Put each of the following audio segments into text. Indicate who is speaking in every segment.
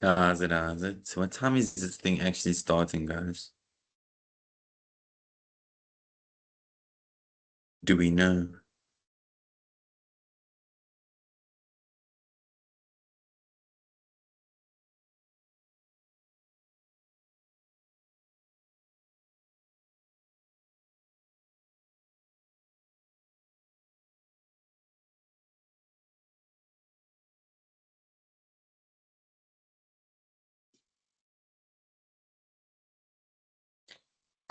Speaker 1: It? So what time is this thing actually starting, guys? Do we know?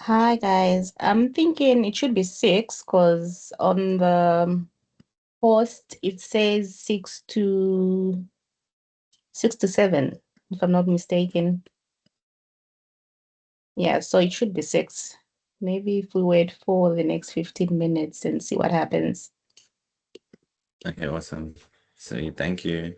Speaker 2: Hi guys, I'm thinking it should be 6 because on the post it says 6 to 7, if I'm not mistaken. Yeah, so it should be 6. Maybe if we wait for the next 15 minutes and see what happens.
Speaker 1: Okay, awesome. So thank you.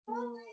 Speaker 3: Good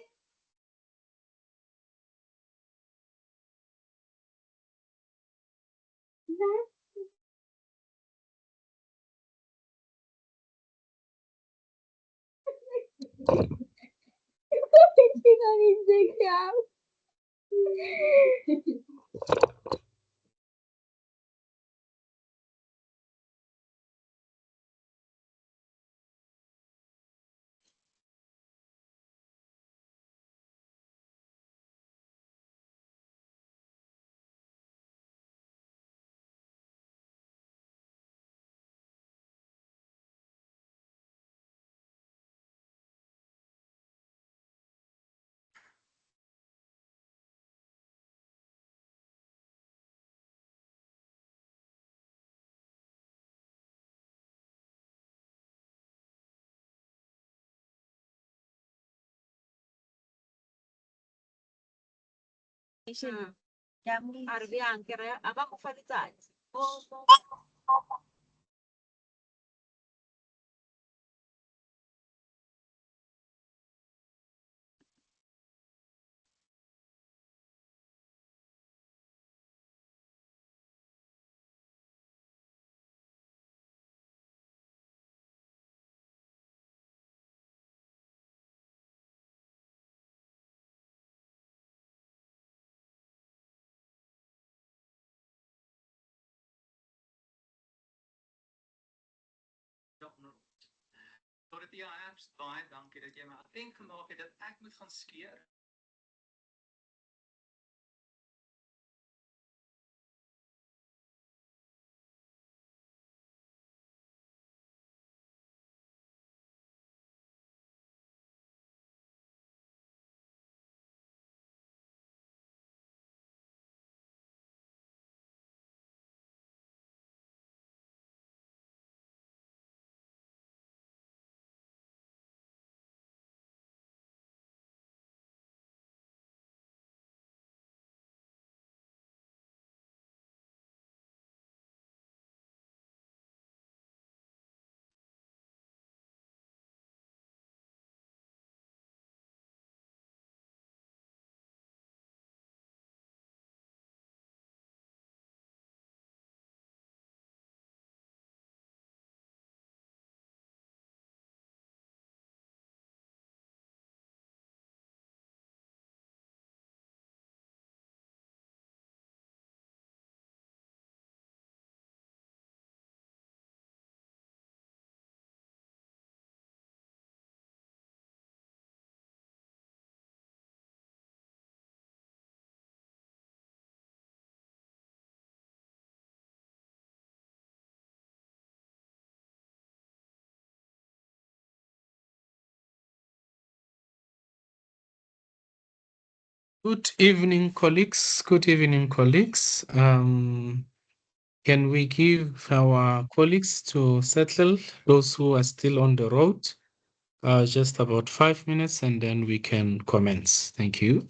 Speaker 3: evening, colleagues. Good evening, colleagues. Can we give our colleagues to settle, those who are still on the road, just about 5 minutes, and then we can commence. Thank you.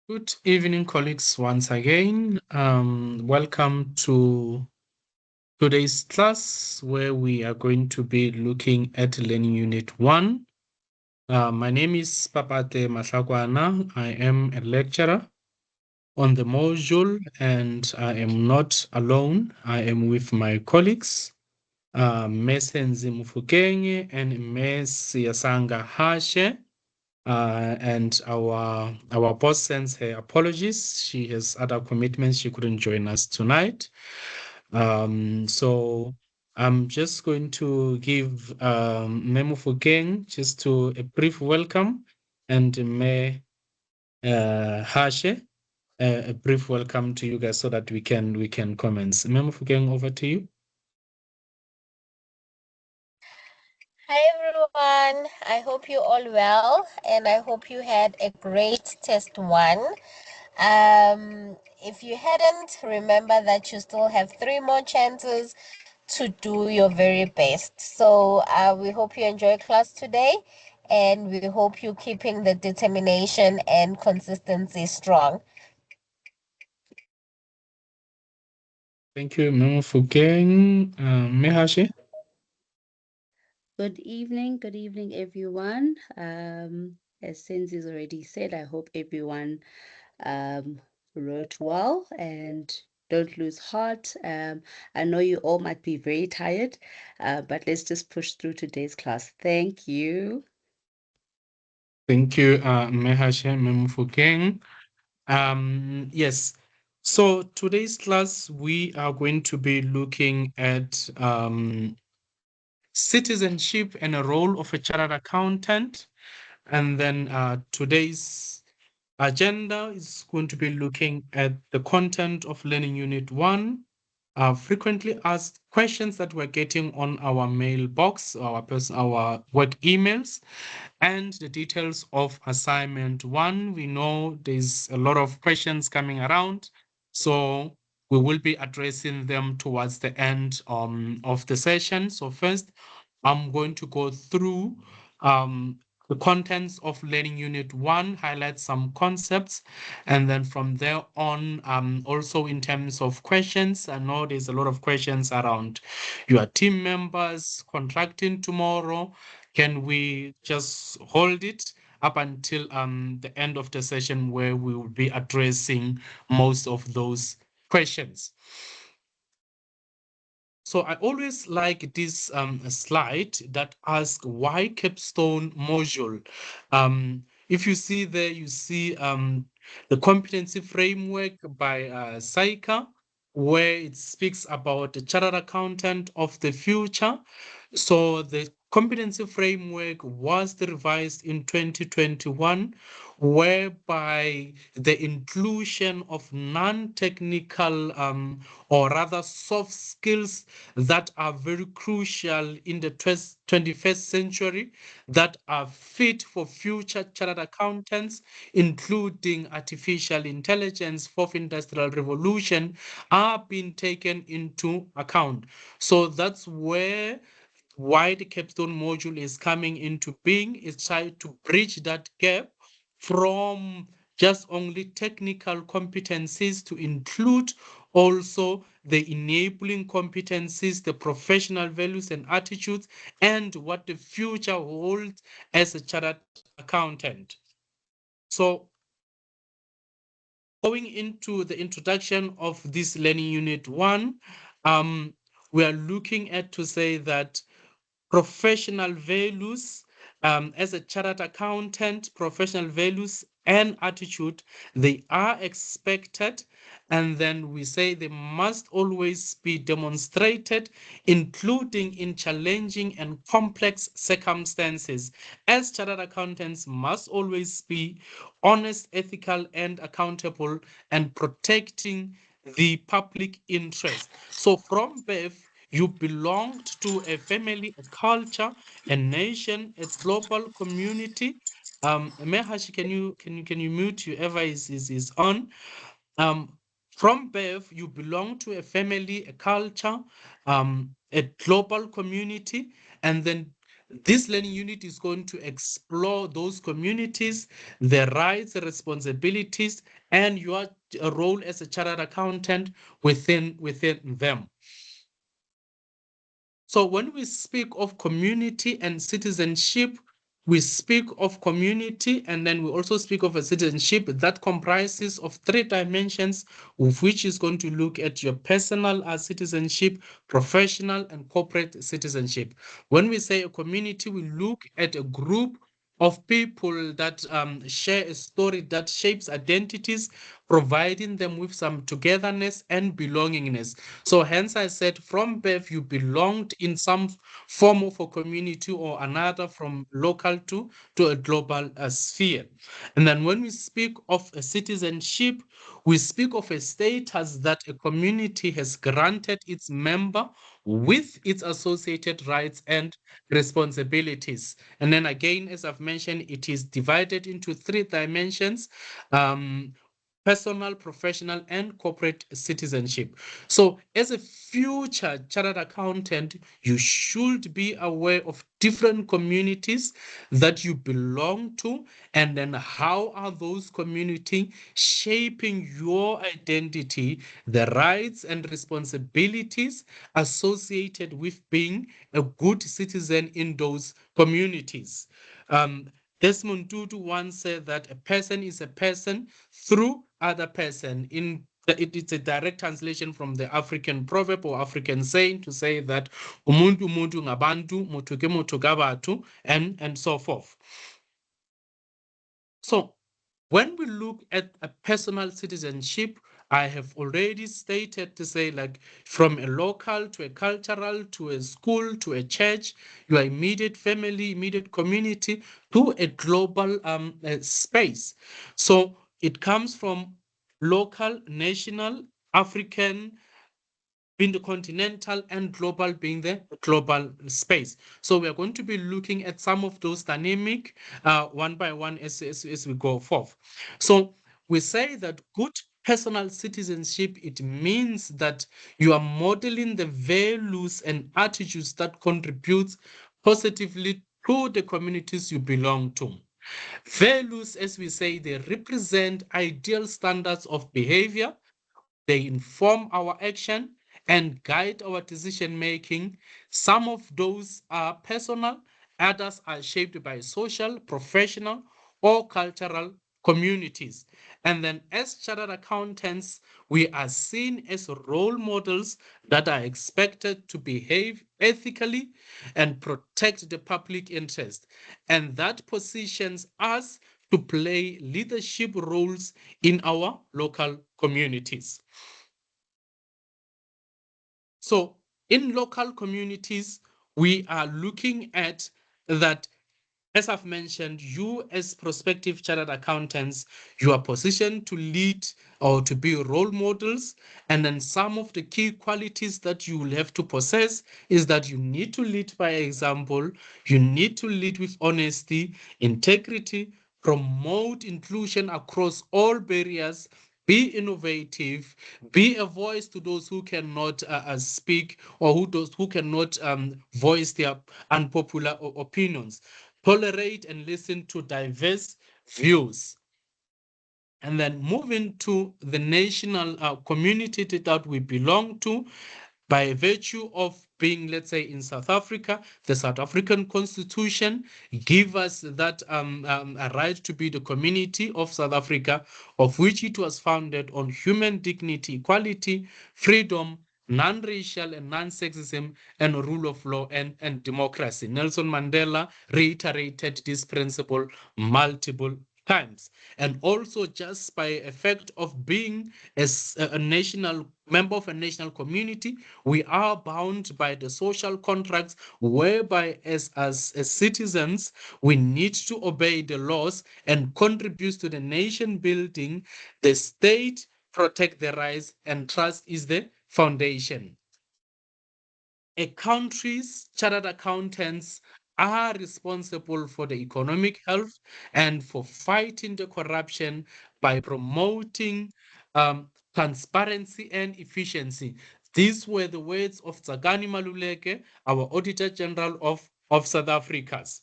Speaker 3: Good evening, colleagues, once again. Welcome to today's class where we are going to be looking at Learning Unit 1. My name is Papate Mahlakwana. I am a lecturer on the module and I am not alone. I am with my colleagues, Ms. Henzi Mufukenge and Ms. Yasanga Hashe. And our boss sends her apologies. She has other commitments. She couldn't join us tonight. So I'm just going to give Memo Fugeng just to a brief welcome and Me Hashe a brief welcome to you guys so that we can commence. Memo Fugeng, over to you.
Speaker 4: Hi everyone, I hope you all well and I hope you had a great test one. If you hadn't, remember that you still have 3 more chances to do your very best. So we hope you enjoy class today and we hope you're keeping the determination and consistency strong.
Speaker 3: Thank you, Memo Fugeng. Mehashe?
Speaker 5: Good evening, everyone. As Senzi's already said, I hope everyone wrote well and don't lose heart. I know you all might be very tired, but let's just push through today's class. Thank you.
Speaker 3: Thank you, Mehashe Memufukeng. Yes, so today's class, we are going to be looking at citizenship and a role of a chartered accountant. And then today's agenda is going to be looking at the content of Learning Unit 1, frequently asked questions that we're getting on our mailbox, our work emails, and the details of assignment 1. We know there's a lot of questions coming around, so we will be addressing them towards the end of the session. So first, I'm going to go through the contents of Learning Unit 1, highlight some concepts, and then from there on, also in terms of questions, I know there's a lot of questions around your team members contracting tomorrow. Can we just hold it up until the end of the session where we will be addressing most of those questions? So I always like this slide that asks why capstone module. If you see there, you see the competency framework by Saika, where it speaks about the chartered accountant of the future. So the competency framework was revised in 2021, whereby the inclusion of non-technical or rather soft skills that are very crucial in the 21st century, that are fit for future chartered accountants, including artificial intelligence, fourth industrial revolution, are being taken into account. So that's why the capstone module is coming into being, is trying to bridge that gap from just only technical competencies to include also the enabling competencies, the professional values and attitudes, and what the future holds as a chartered accountant. So going into the introduction of this Learning Unit 1, we are looking at to say that professional values, as a chartered accountant, professional values and attitude, they are expected, and then we say they must always be demonstrated, including in challenging and complex circumstances. As chartered accountants must always be honest, ethical, and accountable, and protecting the public interest. So from birth, you belonged to a family, a culture, a nation, a global community. Mehashi, can you mute whoever is on? Um, from birth, you belong to a family, a culture, a global community, and then This learning unit is going to explore those communities, their rights, responsibilities, and your role as a chartered accountant within them. So when we speak of community and citizenship, we speak of community and then we also speak of a citizenship that comprises of 3 dimensions, of which is going to look at your personal citizenship, professional and corporate citizenship. When we say a community, we look at a group of people that share a story that shapes identities, providing them with some togetherness and belongingness. So hence I said from birth you belonged in some form of a community or another, from local to a global sphere. And then when we speak of a citizenship, we speak of a status that a community has granted its member with its associated rights and responsibilities. And then again, as I've mentioned, it is divided into 3 dimensions: personal, professional, and corporate citizenship. So as a future chartered accountant, you should be aware of different communities that you belong to, and then how are those communities shaping your identity, the rights and responsibilities associated with being a good citizen in those communities. Desmond Tutu once said that a person is a person through other person. It's a direct translation from the African proverb or African saying to say that umuntu umuntu ngabantu, muthu ke muthu kabantu, and so forth. So when we look at a personal citizenship, I have already stated to say, like, from a local to a cultural to a school to a church, your immediate family, immediate community, to a global space. So it comes from local, national, African, being the continental, and global being the global space. So we are going to be looking at some of those dynamic one by one as we go forth. So we say that good personal citizenship, it means that you are modeling the values and attitudes that contribute positively to the communities you belong to. Values, as we say, they represent ideal standards of behavior. They inform our action and guide our decision making. Some of those are personal, others are shaped by social, professional, or cultural communities. And then, as chartered accountants, we are seen as role models that are expected to behave ethically and protect the public interest. And that positions us to play leadership roles in our local communities. So in local communities, we are looking at that, as I've mentioned, you as prospective chartered accountants, you are positioned to lead or to be role models. And then some of the key qualities that you will have to possess is that you need to lead by example, you need to lead with honesty, integrity, promote inclusion across all barriers, be innovative, be a voice to those who cannot speak, or who cannot voice their unpopular opinions. Tolerate and listen to diverse views. And then moving to the national community that we belong to, by virtue of being, let's say, in South Africa, the South African Constitution give us that a right to be the community of South Africa, of which it was founded on human dignity, equality, freedom, non-racial and non-sexism, and rule of law and democracy. Nelson Mandela reiterated this principle multiple times. And also, just by effect of being as a national member of a national community, we are bound by the social contracts whereby as citizens we need to obey the laws and contribute to the nation building. The state protect the rights, and trust is the foundation. A country's chartered accountants are responsible for the economic health and for fighting the corruption by promoting transparency and efficiency. These were the words of Tsakani Maluleke, our Auditor General of of South Africa's.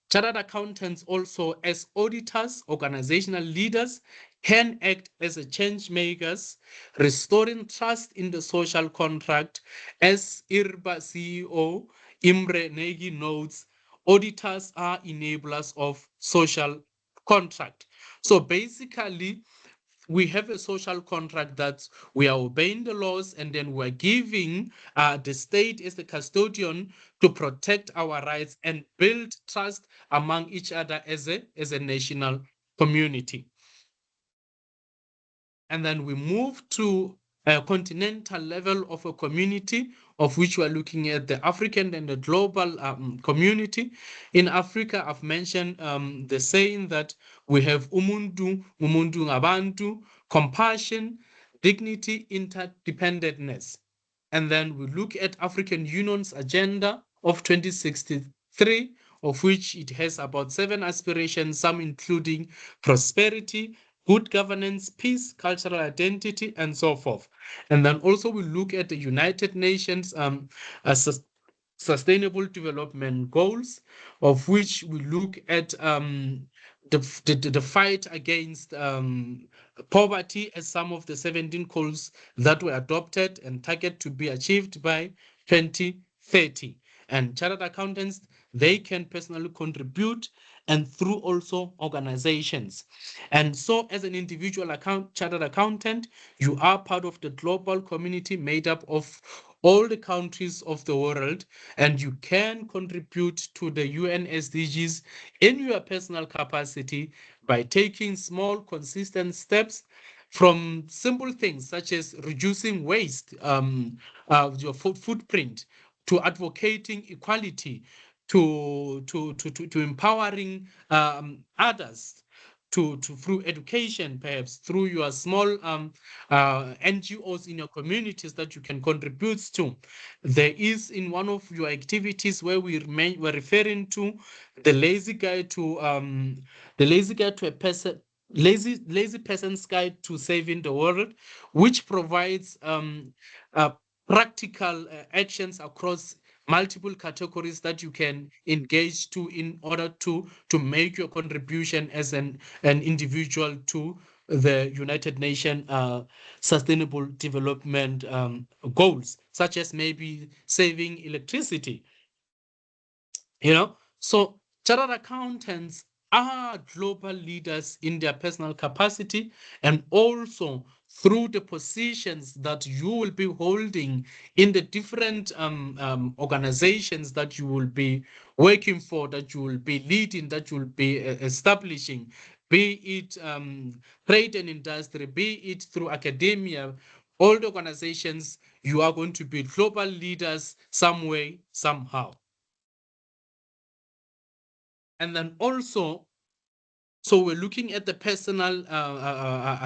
Speaker 3: Chartered accountants also as auditors, organizational leaders, can act as a change makers, restoring trust in the social contract. As IRBA CEO Imre Nagy notes, auditors are enablers of social contract. So basically, we have a social contract that we are obeying the laws, and then we're giving the state as the custodian to protect our rights and build trust among each other as a national community. And then we move to a continental level of a community, of which we're looking at the African and the global community. In Africa, I've mentioned the saying that we have umuntu ngabantu, compassion, dignity, interdependentness. And then we look at African Union's agenda of 2063, of which it has about 7 aspirations, some including prosperity, good governance, peace, cultural identity, and so forth. And then also we look at the United Nations Sustainable Development Goals, of which we look at the fight against poverty as some of the 17 goals that were adopted and target to be achieved by 2030. And chartered accountants, they can personally contribute and through also organizations. And so as an individual chartered accountant, you are part of the global community made up of all the countries of the world, and you can contribute to the UN SDGs in your personal capacity by taking small, consistent steps from simple things such as reducing waste, your footprint, to advocating equality, to empowering others, to through education, perhaps through your small NGOs in your communities that you can contribute to. There is in one of your activities where we're referring to the lazy guide to a person. Lazy person's guide to saving the world, which provides practical actions across multiple categories that you can engage to in order to make your contribution as an individual to the United Nations Sustainable Development Goals, such as maybe saving electricity. So chartered accountants are global leaders in their personal capacity, and also through the positions that you will be holding in the different organizations that you will be working for, that you will be leading, that you will be establishing, be it trade and industry, be it through academia, all the organizations, you are going to be global leaders some way, somehow. And then also, so we're looking at the personal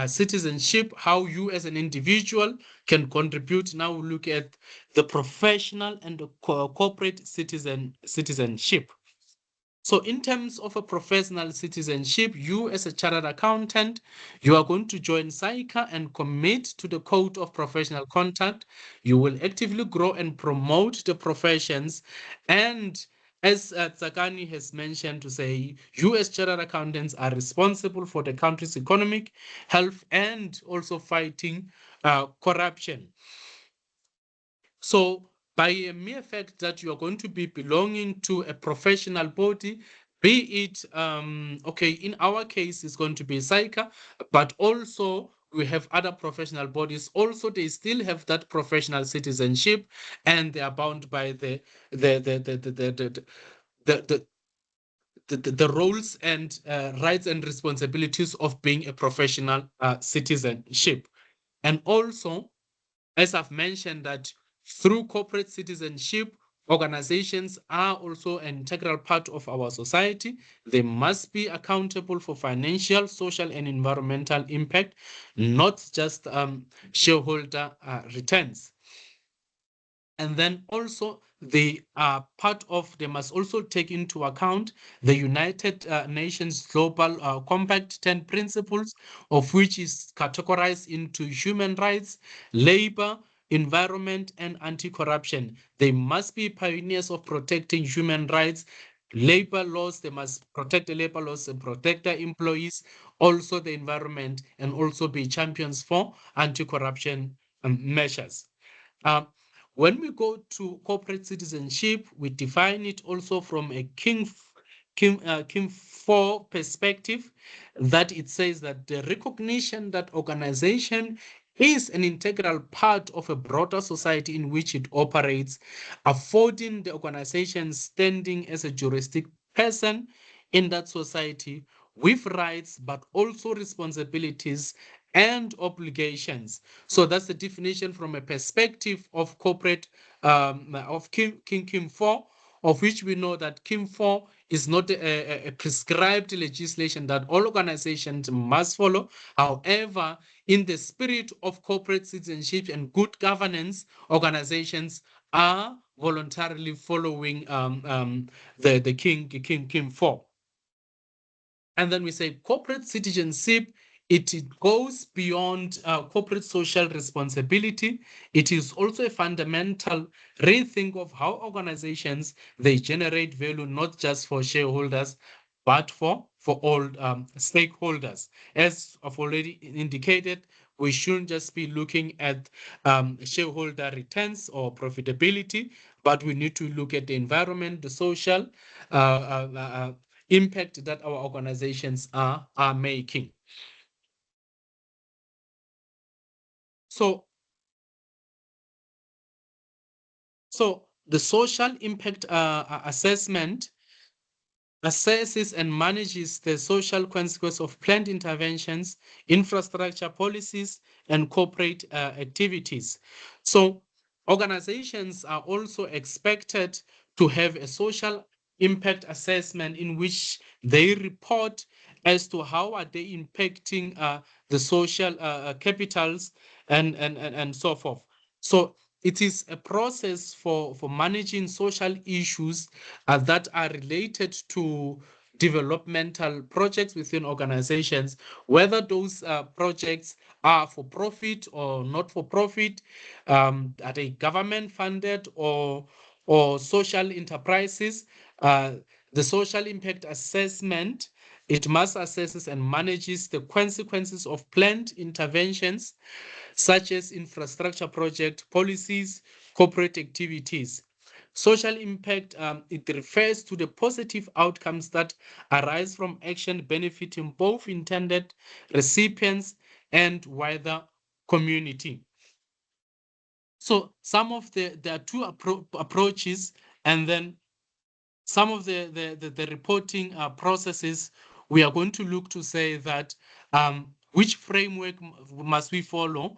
Speaker 3: citizenship, how you as an individual can contribute. Now we look at the professional and the corporate citizenship. So in terms of a professional citizenship, you as a chartered accountant, you are going to join SAICA and commit to the Code of Professional Conduct. You will actively grow and promote the professions. And as Tsakani has mentioned, to say, you as chartered accountants are responsible for the country's economic health and also fighting corruption. So by a mere fact that you are going to be belonging to a professional body, be it, okay, in our case, it's going to be SAICA, but also we have other professional bodies. Also, they still have that professional citizenship, and they are bound by the roles and rights and responsibilities of being a professional citizenship. And also, as I've mentioned, that through corporate citizenship, organizations are also an integral part of our society. They must be accountable for financial, social, and environmental impact, not just shareholder returns. And then also they are part of, they must also take into account the United Nations Global Compact 10 principles, of which is categorized into human rights, labor, environment, and anti-corruption. They must be pioneers of protecting human rights, labor laws. They must protect the labor laws and protect their employees, also the environment, and also be champions for anti-corruption measures. Um, when we go to corporate citizenship, we define it also from a King 4 perspective, that it says that the recognition that organization is an integral part of a broader society in which it operates, affording the organization standing as a juristic person in that society with rights but also responsibilities and obligations. So that's the definition from a perspective of corporate of King 4, of which we know that King 4 is not a prescribed legislation that all organizations must follow. However, in the spirit of corporate citizenship and good governance, organizations are voluntarily following the King 4. And then we say corporate citizenship, it goes beyond corporate social responsibility. It is also a fundamental rethink of how organizations, they generate value, not just for shareholders, but for all stakeholders. As I've already indicated, we shouldn't just be looking at shareholder returns or profitability, but we need to look at the environment, the social impact that our organizations are making. So the social impact assessment assesses and manages the social consequences of planned interventions, infrastructure policies, and corporate activities. So organizations are also expected to have a social impact assessment in which they report as to how are they impacting the social capitals and so forth. So it is a process for managing social issues that are related to developmental projects within organizations, whether those projects are for profit or not for profit, are they government funded or social enterprises. The social impact assessment, it must assess and manages the consequences of planned interventions such as infrastructure project policies, corporate activities. Social impact, it refers to the positive outcomes that arise from action benefiting both intended recipients and wider community. So there are two approaches, and then some of the reporting processes, we are going to look to say that which framework must we follow,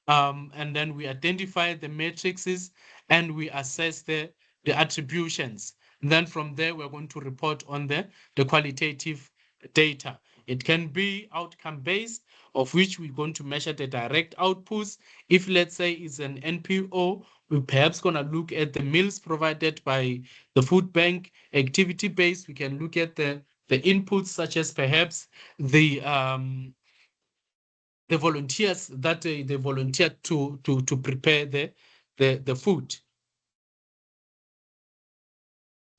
Speaker 3: and then we identify the matrices and we assess the attributions. And then from there, we're going to report on the qualitative data. It can be outcome-based, of which we're going to measure the direct outputs. If, let's say, it's an NPO, we're perhaps going to look at the meals provided by the food bank. Activity-based, we can look at the inputs, such as perhaps the volunteers that they volunteered to prepare the food.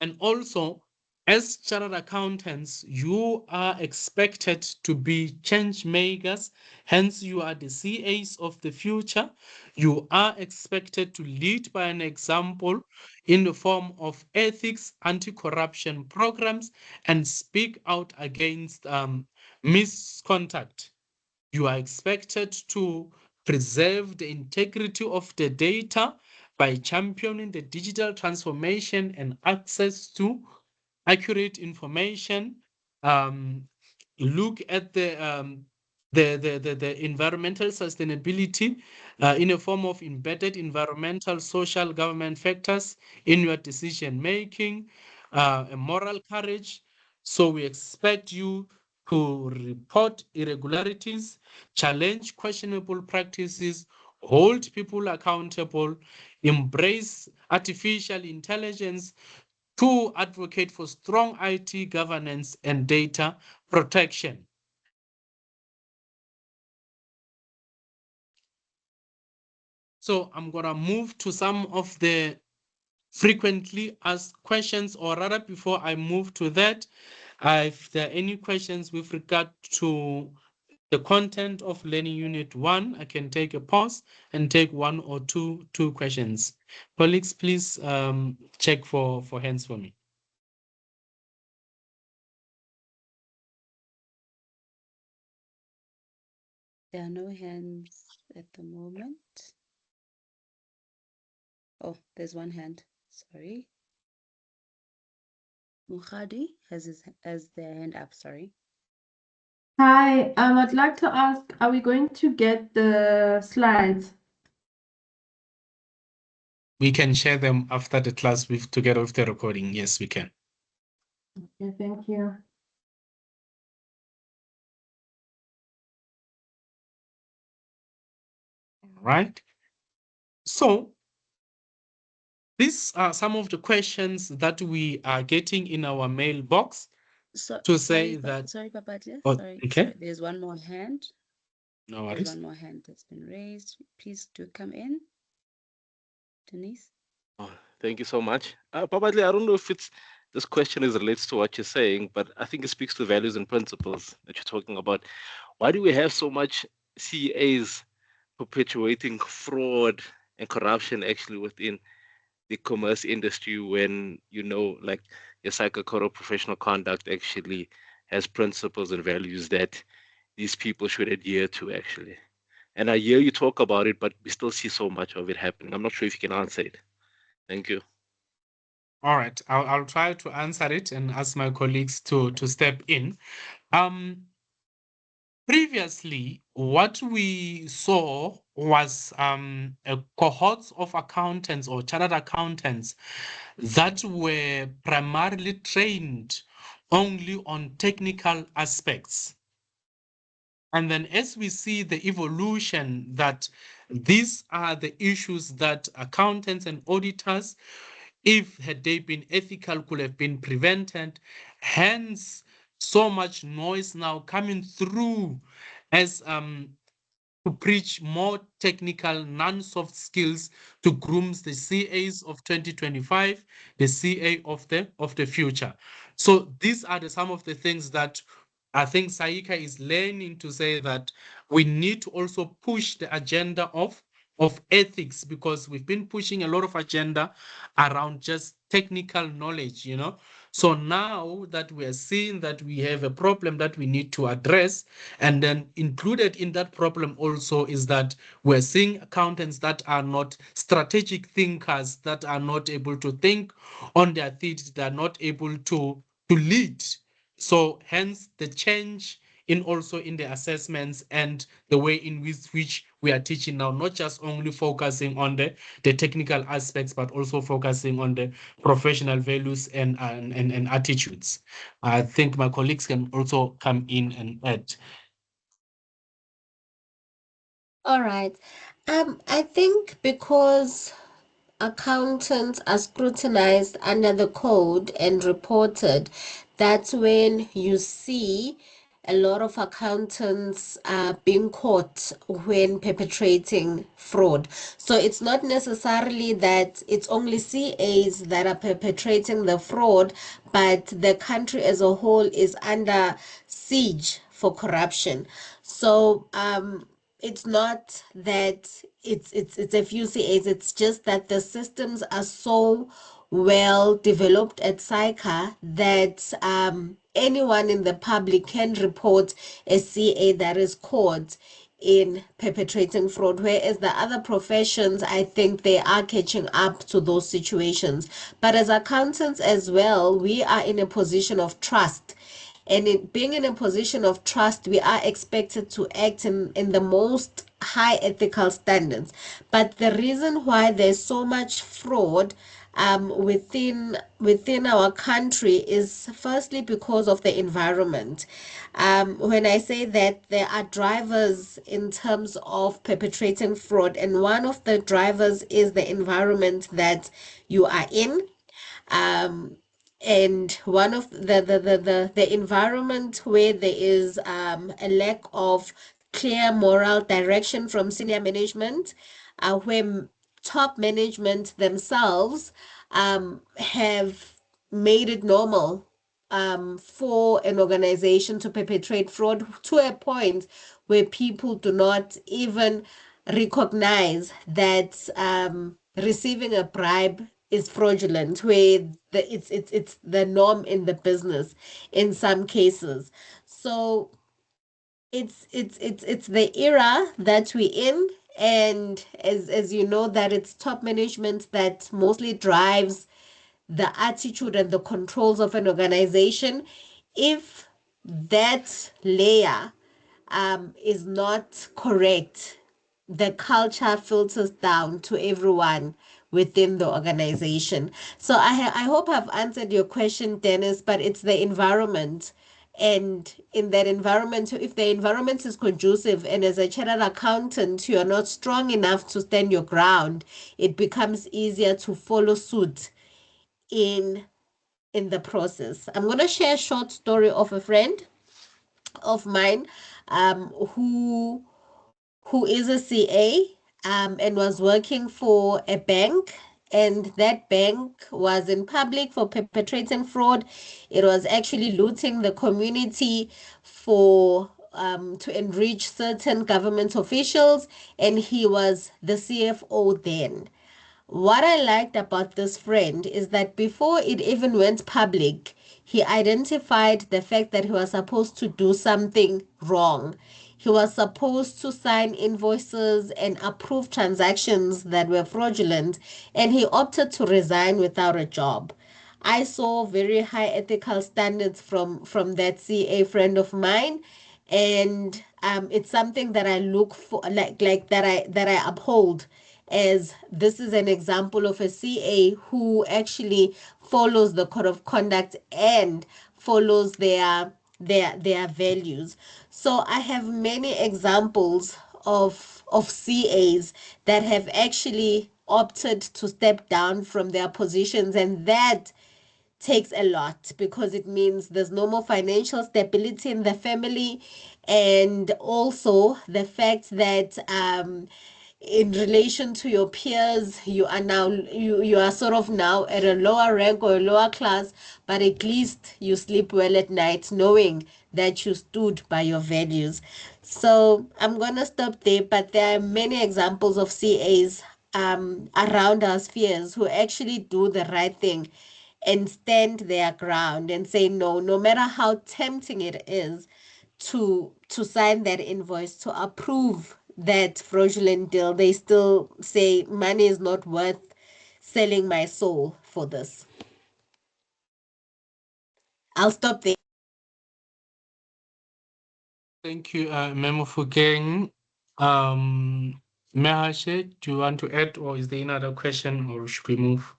Speaker 3: And also, as chartered accountants, you are expected to be change makers. Hence, you are the CAs of the future. You are expected to lead by an example in the form of ethics, anti-corruption programs, and speak out against misconduct. You are expected to preserve the integrity of the data by championing the digital transformation and access to accurate information. Look at the environmental sustainability in a form of embedded environmental, social, government factors in your decision making, a moral courage. So we expect you to report irregularities, challenge questionable practices, hold people accountable, embrace artificial intelligence, to advocate for strong IT governance and data protection. So I'm gonna move to some of the frequently asked questions, or rather before I move to that, if there are any questions with regard to the content of Learning Unit 1, I can take a pause and take one or two questions. Colleagues, please check for hands for me.
Speaker 5: There are no hands at the moment. Oh, there's one hand. Sorry. Mukhadi has their hand up. Sorry.
Speaker 6: Hi, I'd like to ask, are we going to get the slides?
Speaker 3: We can share them after the class together with the recording. Yes, we can.
Speaker 6: Okay, thank you.
Speaker 3: All right. So these are some of the questions that we are getting in our mailbox
Speaker 5: So
Speaker 3: to say that.
Speaker 5: sorry, Papatya.
Speaker 3: Oh,
Speaker 5: Sorry,
Speaker 3: okay.
Speaker 5: sorry. There's one more hand.
Speaker 3: No
Speaker 5: There's
Speaker 3: worries.
Speaker 5: one more hand that's been raised. Please do come in. Denise.
Speaker 7: Oh, thank you so much. Probably, I don't know if this question is relates to what you're saying, but I think it speaks to values and principles that you're talking about. Why do we have so much CAs perpetuating fraud and corruption actually within the commerce industry when like your cycle code of professional conduct actually has principles and values that these people should adhere to actually? And I hear you talk about it, but we still see so much of it happening. I'm not sure if you can answer it. Thank you.
Speaker 3: All right, I'll try to answer it and ask my colleagues to step in. Previously, what we saw was a cohort of accountants or chartered accountants that were primarily trained only on technical aspects. And then as we see the evolution that these are the issues that accountants and auditors, if had they been ethical, could have been prevented. Hence, so much noise now coming through as to preach more technical, non-soft skills to groom the CAs of 2025, the CA of the future. So these are some of the things that I think Saika is learning to say that we need to also push the agenda of ethics, because we've been pushing a lot of agenda around just technical knowledge, So now that we are seeing that we have a problem that we need to address, and then included in that problem also is that we're seeing accountants that are not strategic thinkers, that are not able to think on their feet, that are not able to lead. So hence the change in also in the assessments and the way in which we are teaching now, not just only focusing on the technical aspects, but also focusing on the professional values and attitudes. I think my colleagues can also come in and add.
Speaker 4: All right. I think because accountants are scrutinized under the code and reported, that's when you see a lot of accountants being caught when perpetrating fraud. So it's not necessarily that it's only CAs that are perpetrating the fraud, but the country as a whole is under siege for corruption. So it's not that it's a few CAs, it's just that the systems are so well developed at SICA that anyone in the public can report a CA that is caught in perpetrating fraud, whereas the other professions, I think they are catching up to those situations. But as accountants as well, we are in a position of trust. And being in a position of trust, we are expected to act in the most high ethical standards. But the reason why there's so much fraud within our country is firstly because of the environment. When I say that there are drivers in terms of perpetrating fraud, and one of the drivers is the environment that you are in. And one of the environment where there is a lack of clear moral direction from senior management, where top management themselves have made it normal for an organization to perpetrate fraud to a point where people do not even recognize that receiving a bribe is fraudulent, where it's the norm in the business in some cases. So it's the era that we're in, and as you know, that it's top management that mostly drives the attitude and the controls of an organization. If that layer is not correct, the culture filters down to everyone within the organization. So I hope I've answered your question, Dennis, but it's the environment. And in that environment, if the environment is conducive and as a chartered accountant, you are not strong enough to stand your ground, it becomes easier to follow suit in the process. I'm going to share a short story of a friend of mine who is a CA and was working for a bank. And that bank was in public for perpetrating fraud. It was actually looting the community for to enrich certain government officials, and he was the CFO then. What I liked about this friend is that before it even went public, he identified the fact that he was supposed to do something wrong. He was supposed to sign invoices and approve transactions that were fraudulent, and he opted to resign without a job. I saw very high ethical standards from that CA friend of mine, and it's something that I look for, like that I uphold, as this is an example of a CA who actually follows the code of conduct and follows their values. So I have many examples of CAs that have actually opted to step down from their positions, and that takes a lot because it means there's no more financial stability in the family, and also the fact that in relation to your peers, you are now you are sort of now at a lower rank or a lower class, but at least you sleep well at night knowing that you stood by your values. So I'm gonna stop there, but there are many examples of CAs around our spheres who actually do the right thing and stand their ground and say no, no matter how tempting it is to sign that invoice, to approve that fraudulent deal, they still say money is not worth selling my soul for this. I'll stop there.
Speaker 3: Thank you, Memo Fugeng. Mehashe, do you want to add, or is there another question, or should we move?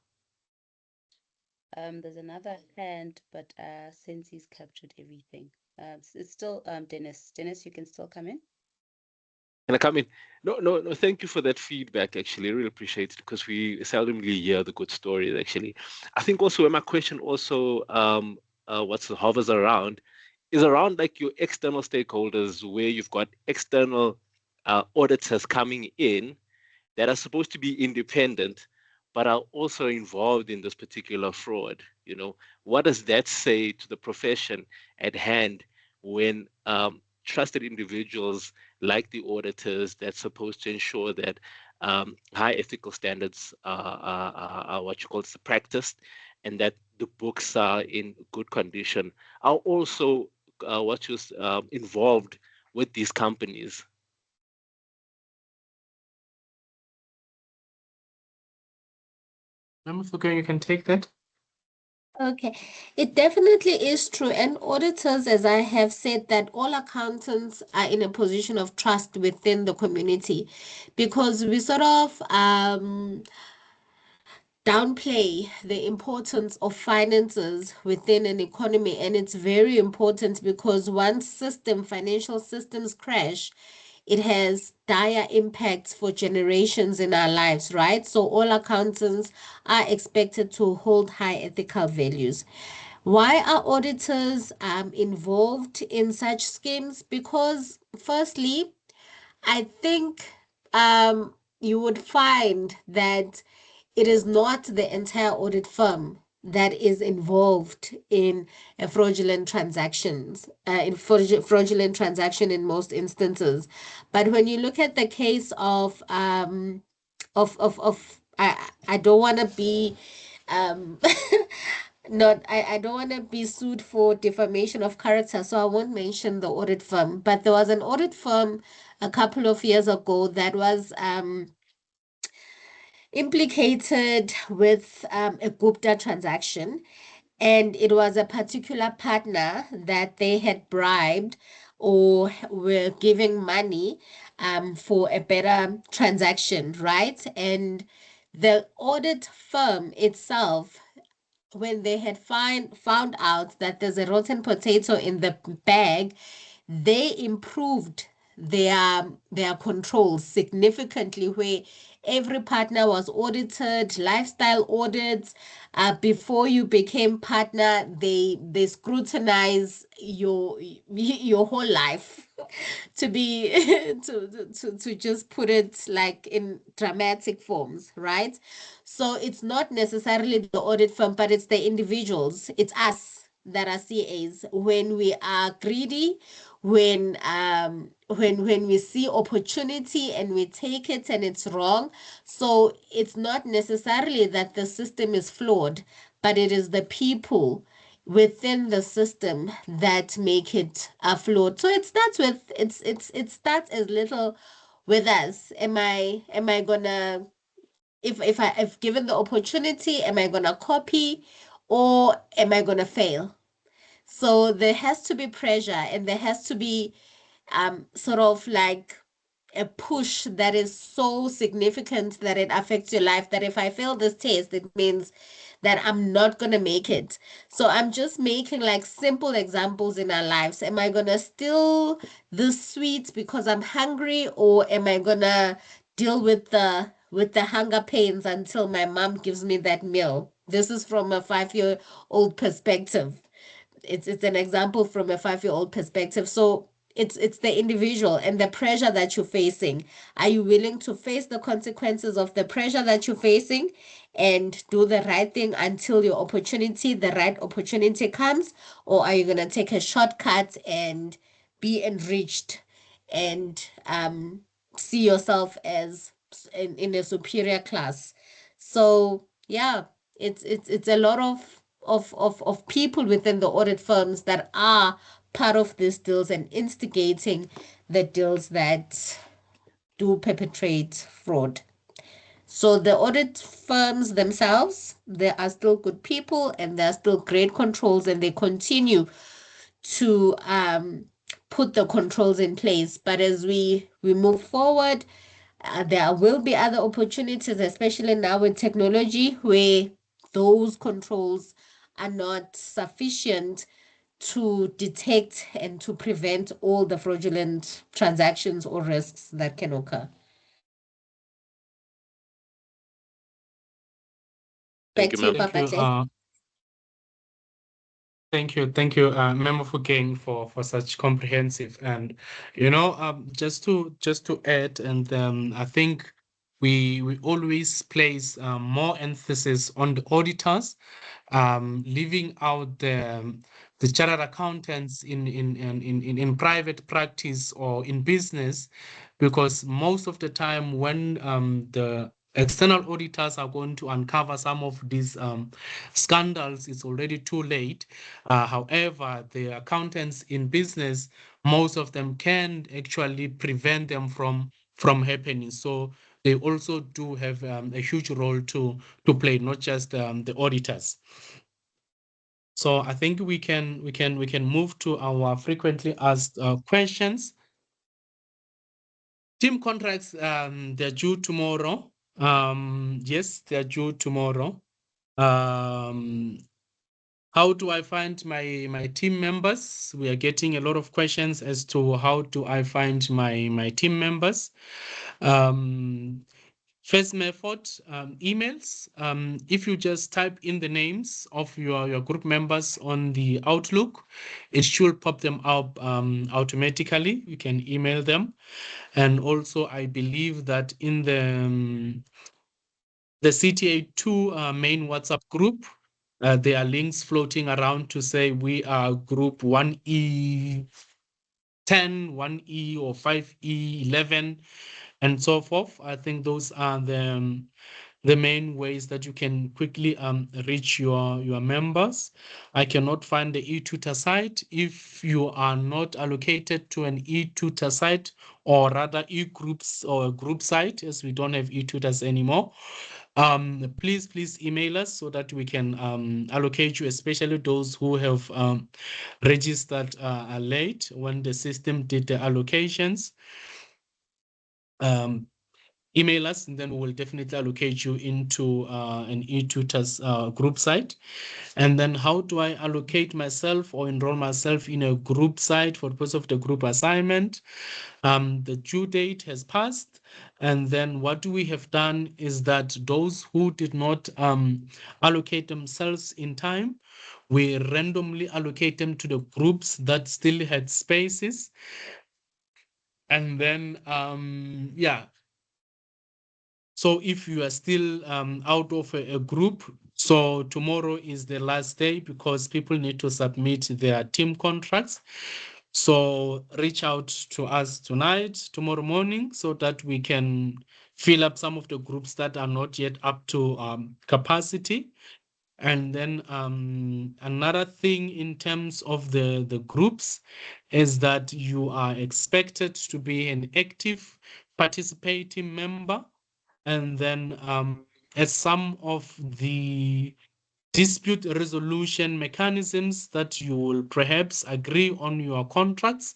Speaker 5: There's another hand, but since he's captured everything, it's still Dennis. Dennis, you can still come in.
Speaker 7: Can I come in? No. Thank you for that feedback. Actually, I really appreciate it because we seldomly hear the good stories. Actually, I think also where my question also what's hovers around is around like your external stakeholders, where you've got external auditors coming in that are supposed to be independent, but are also involved in this particular fraud. You know, what does that say to the profession at hand when trusted individuals like the auditors that's supposed to ensure that high ethical standards are what you call practiced, and that the books are in good condition, are also what was involved with these companies?
Speaker 3: Memo Fugeng, you can take that.
Speaker 4: Okay, it definitely is true. And auditors, as I have said, that all accountants are in a position of trust within the community, because we sort of downplay the importance of finances within an economy. And it's very important because once financial systems crash, it has dire impacts for generations in our lives, right? So all accountants are expected to hold high ethical values. Why are auditors involved in such schemes? Because firstly, I think you would find that it is not the entire audit firm that is involved in a fraudulent transactions, in fraudulent transaction in most instances. But when you look at the case of I don't want to be um not I don't want to be sued for defamation of character, so I won't mention the audit firm. But there was an audit firm a couple of years ago that was implicated with a Gupta transaction, and it was a particular partner that they had bribed or were giving money for a better transaction, right? And the audit firm itself, when they had found out that there's a rotten potato in the bag, they improved their controls significantly, where every partner was audited, lifestyle audits. Before you became partner, they scrutinize your whole life to be to just put it like in dramatic forms, right? So it's not necessarily the audit firm, but it's the individuals. It's us that are CAs. When we are greedy, when we see opportunity and we take it and it's wrong. So it's not necessarily that the system is flawed, but it is the people within the system that make it flawed. So it starts with it starts as little with us. Am I gonna, if given the opportunity, am I gonna copy or am I gonna fail? So there has to be pressure, and there has to be sort of like a push that is so significant that it affects your life, that if I fail this test, it means that I'm not gonna make it. So I'm just making like simple examples in our lives. Am I gonna steal this sweet because I'm hungry, or am I gonna deal with the hunger pains until my mom gives me that meal? This is from a 5-year-old perspective. It's an example from a 5-year-old perspective. So it's the individual and the pressure that you're facing. Are you willing to face the consequences of the pressure that you're facing and do the right thing until the right opportunity comes? Or are you gonna take a shortcut and be enriched and see yourself as in a superior class? So yeah, it's a lot of people within the audit firms that are part of these deals and instigating the deals that do perpetrate fraud. So the audit firms themselves, they are still good people and there are still great controls, and they continue to put the controls in place. But as we move forward, there will be other opportunities, especially now with technology, where those controls are not sufficient to detect and to prevent all the fraudulent transactions or risks that can occur. Back
Speaker 7: Thank you,
Speaker 4: to you,
Speaker 7: ma'am.
Speaker 3: Thank you.
Speaker 4: Papate.
Speaker 3: Thank you, Memo Fugeng, for such comprehensive. And just to add, and I think we always place more emphasis on the auditors, leaving out the chartered accountants in private practice or in business, because most of the time when the external auditors are going to uncover some of these scandals, it's already too late. However, the accountants in business, most of them can actually prevent them from happening. So they also do have a huge role to play, not just the auditors. So I think we can move to our frequently asked questions. Team contracts, they're due tomorrow. Yes, they're due tomorrow. How do I find my team members? We are getting a lot of questions as to how do I find my team members. First method, emails. If you just type in the names of your group members on the Outlook, it should pop them up automatically. You can email them. And also, I believe that in the CTA2 main WhatsApp group, there are links floating around to say we are group 1E10, 1E or 5E, 11, and so forth. I think those are the main ways that you can quickly reach your members. I cannot find the e-tutor site. If you are not allocated to an e-tutor site, or rather e-groups or a group site, as we don't have e-tutors anymore, please email us so that we can allocate you, especially those who have registered late when the system did the allocations. Email us, and then we will definitely allocate you into an e-tutors group site. And then how do I allocate myself or enroll myself in a group site for the purpose of the group assignment? The due date has passed. And then what we have done is that those who did not allocate themselves in time, we randomly allocate them to the groups that still had spaces. And then, yeah. So if you are still out of a group, so tomorrow is the last day because people need to submit their team contracts. So reach out to us tonight, tomorrow morning, so that we can fill up some of the groups that are not yet up to capacity. And then another thing in terms of the groups is that you are expected to be an active participating member. And then as some of the dispute resolution mechanisms that you will perhaps agree on your contracts,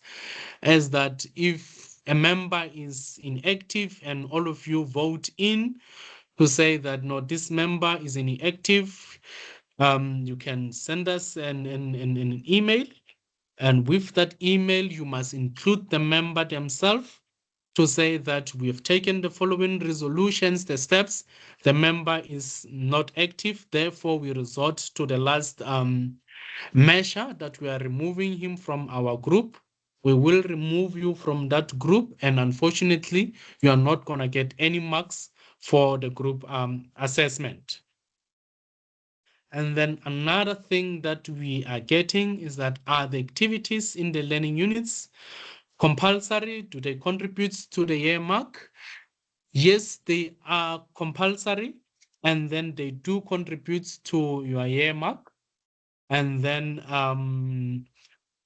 Speaker 3: as that if a member is inactive and all of you vote in to say that no, this member is inactive, you can send us an email. And with that email, you must include the member themselves to say that we have taken the following resolutions, the steps, the member is not active, therefore we resort to the last measure that we are removing him from our group. We will remove you from that group, and unfortunately, you are not going to get any marks for the group assessment. And then another thing that we are getting is that are the activities in the learning units compulsory? Do they contribute to the year mark? Yes, they are compulsory, and then they do contribute to your year mark. And then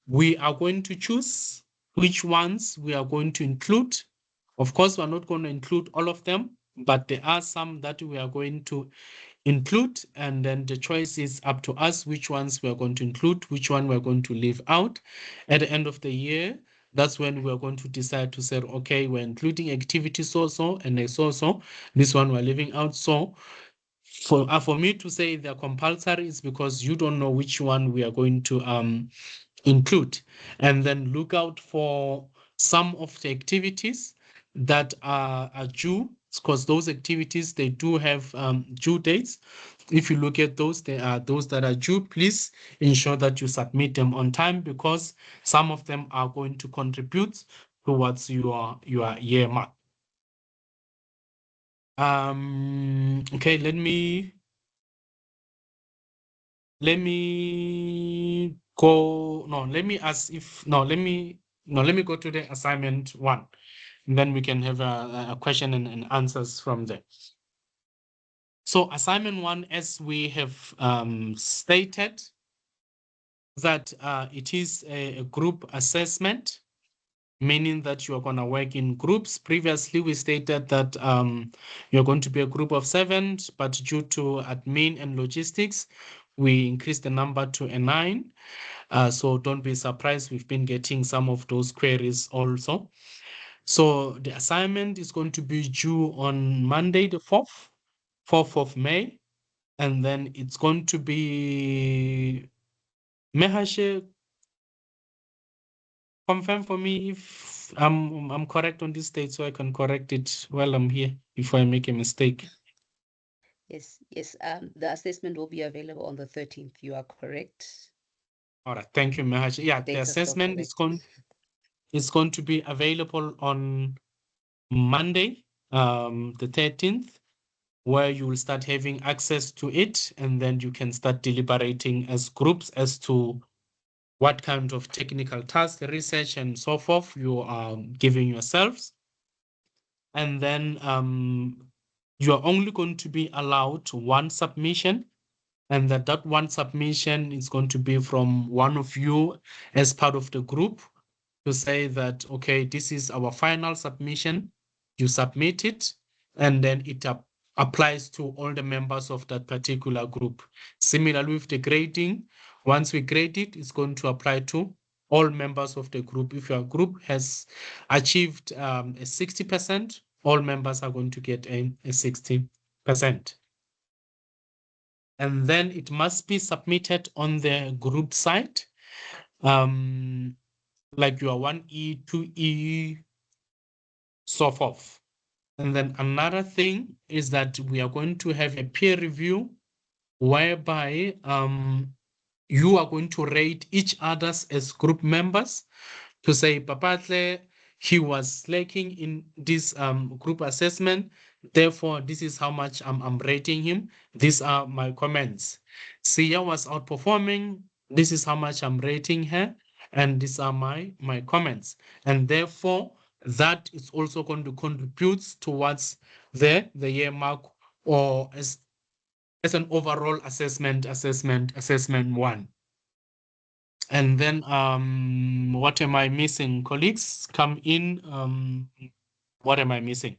Speaker 3: we are going to choose which ones we are going to include. Of course, we're not going to include all of them, but there are some that we are going to include, and then the choice is up to us which ones we are going to include, which one we're going to leave out. At the end of the year, that's when we're going to decide to say, okay, we're including activities so and so. This one we're leaving out. So for me to say they're compulsory is because you don't know which one we are going to include. And then look out for some of the activities that are due, because those activities, they do have due dates. If you look at those, there are those that are due. Please ensure that you submit them on time, because some of them are going to contribute towards your year mark. Okay, let me go. No, let me ask if no. Let me go to the assignment 1, and then we can have a question and answers from there. So assignment 1, as we have stated, that it is a group assessment, meaning that you are going to work in groups. Previously, we stated that you're going to be a group of 7, but due to admin and logistics, we increased the number to a 9. So don't be surprised, we've been getting some of those queries also. So the assignment is going to be due on Monday, the 4th of May. And then it's going to be Mehashe confirm for me if I'm correct on this date so I can correct it while I'm here before I make a mistake.
Speaker 5: Yes, yes. The assessment will be available on the 13th. You are correct.
Speaker 3: All right, thank you, Mahaj. Yeah,
Speaker 5: The
Speaker 3: the
Speaker 5: dates are still
Speaker 3: assessment
Speaker 5: correct.
Speaker 3: is going to be available on Monday, the 13th, where you will start having access to it, and then you can start deliberating as groups as to what kind of technical task, research, and so forth you are giving yourselves. And then you are only going to be allowed one submission, and that one submission is going to be from one of you as part of the group to say that, okay, this is our final submission. You submit it, and then it applies to all the members of that particular group. Similarly with the grading, once we grade it, it's going to apply to all members of the group. If your group has achieved a 60%, all members are going to get a 60%. And then it must be submitted on the group site, like your 1E, 2E, so forth. And then another thing is that we are going to have a peer review whereby you are going to rate each others as group members to say, Papatle, he was lacking in this group assessment. Therefore, this is how much I'm rating him. These are my comments. Sia was outperforming. This is how much I'm rating her. And these are my comments. And therefore, that is also going to contribute towards the year mark, or as an overall assessment one. And then what am I missing? Colleagues, come in. What am I missing?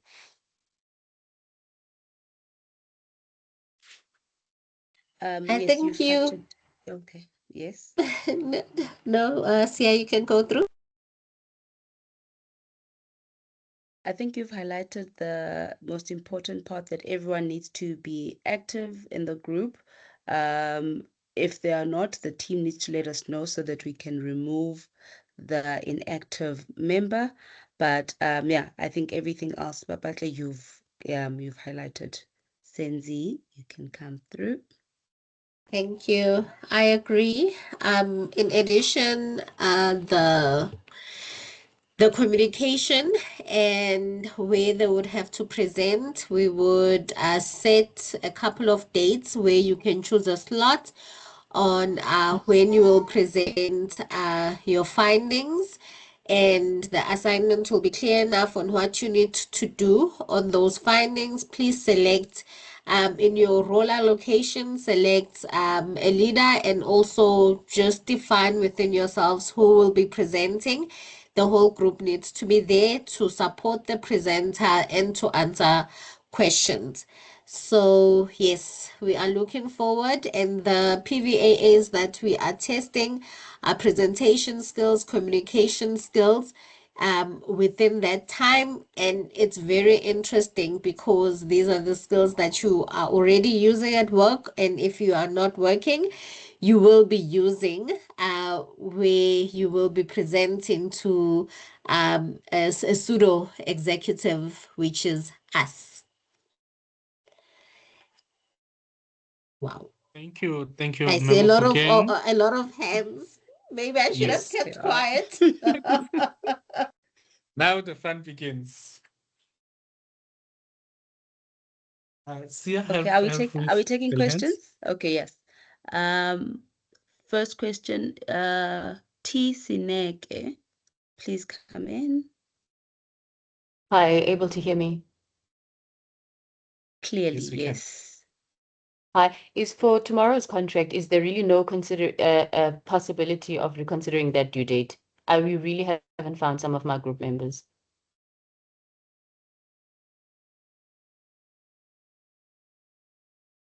Speaker 4: I
Speaker 5: Yes,
Speaker 4: think
Speaker 5: you've
Speaker 4: you.
Speaker 5: captured. Okay. Yes.
Speaker 4: No, Sia, you can go through.
Speaker 5: I think you've highlighted the most important part, that everyone needs to be active in the group. If they are not, the team needs to let us know so that we can remove the inactive member. But yeah, I think everything else, Babatle, you've highlighted. Senzi, you can come through.
Speaker 4: Thank you. I agree. In addition, the communication and where they would have to present, we would set a couple of dates where you can choose a slot on when you will present your findings, and the assignment will be clear enough on what you need to do on those findings. Please select in your role allocation, select a leader, and also just define within yourselves who will be presenting. The whole group needs to be there to support the presenter and to answer questions. So yes, we are looking forward, and the PVAAs that we are testing are presentation skills, communication skills within that time. And it's very interesting because these are the skills that you are already using at work, and if you are not working, you will be using where you will be presenting to as a pseudo executive, which is us. Wow.
Speaker 3: Thank you,
Speaker 4: I see a
Speaker 3: Memo
Speaker 4: lot of
Speaker 3: Fugeng.
Speaker 4: a lot of hands. Maybe I should have
Speaker 3: Yes.
Speaker 4: kept
Speaker 5: Yeah.
Speaker 4: quiet.
Speaker 3: Now the fun begins. Sia,
Speaker 5: Okay, are we taking
Speaker 3: the hands?
Speaker 5: questions? Okay, yes. First question, T Sineke, please come in
Speaker 2: Hi, able to hear me?
Speaker 5: clearly.
Speaker 3: Yes, we can.
Speaker 5: Yes.
Speaker 2: Hi, is for tomorrow's contract, is there really no possibility of reconsidering that due date? We really haven't found some of my group members.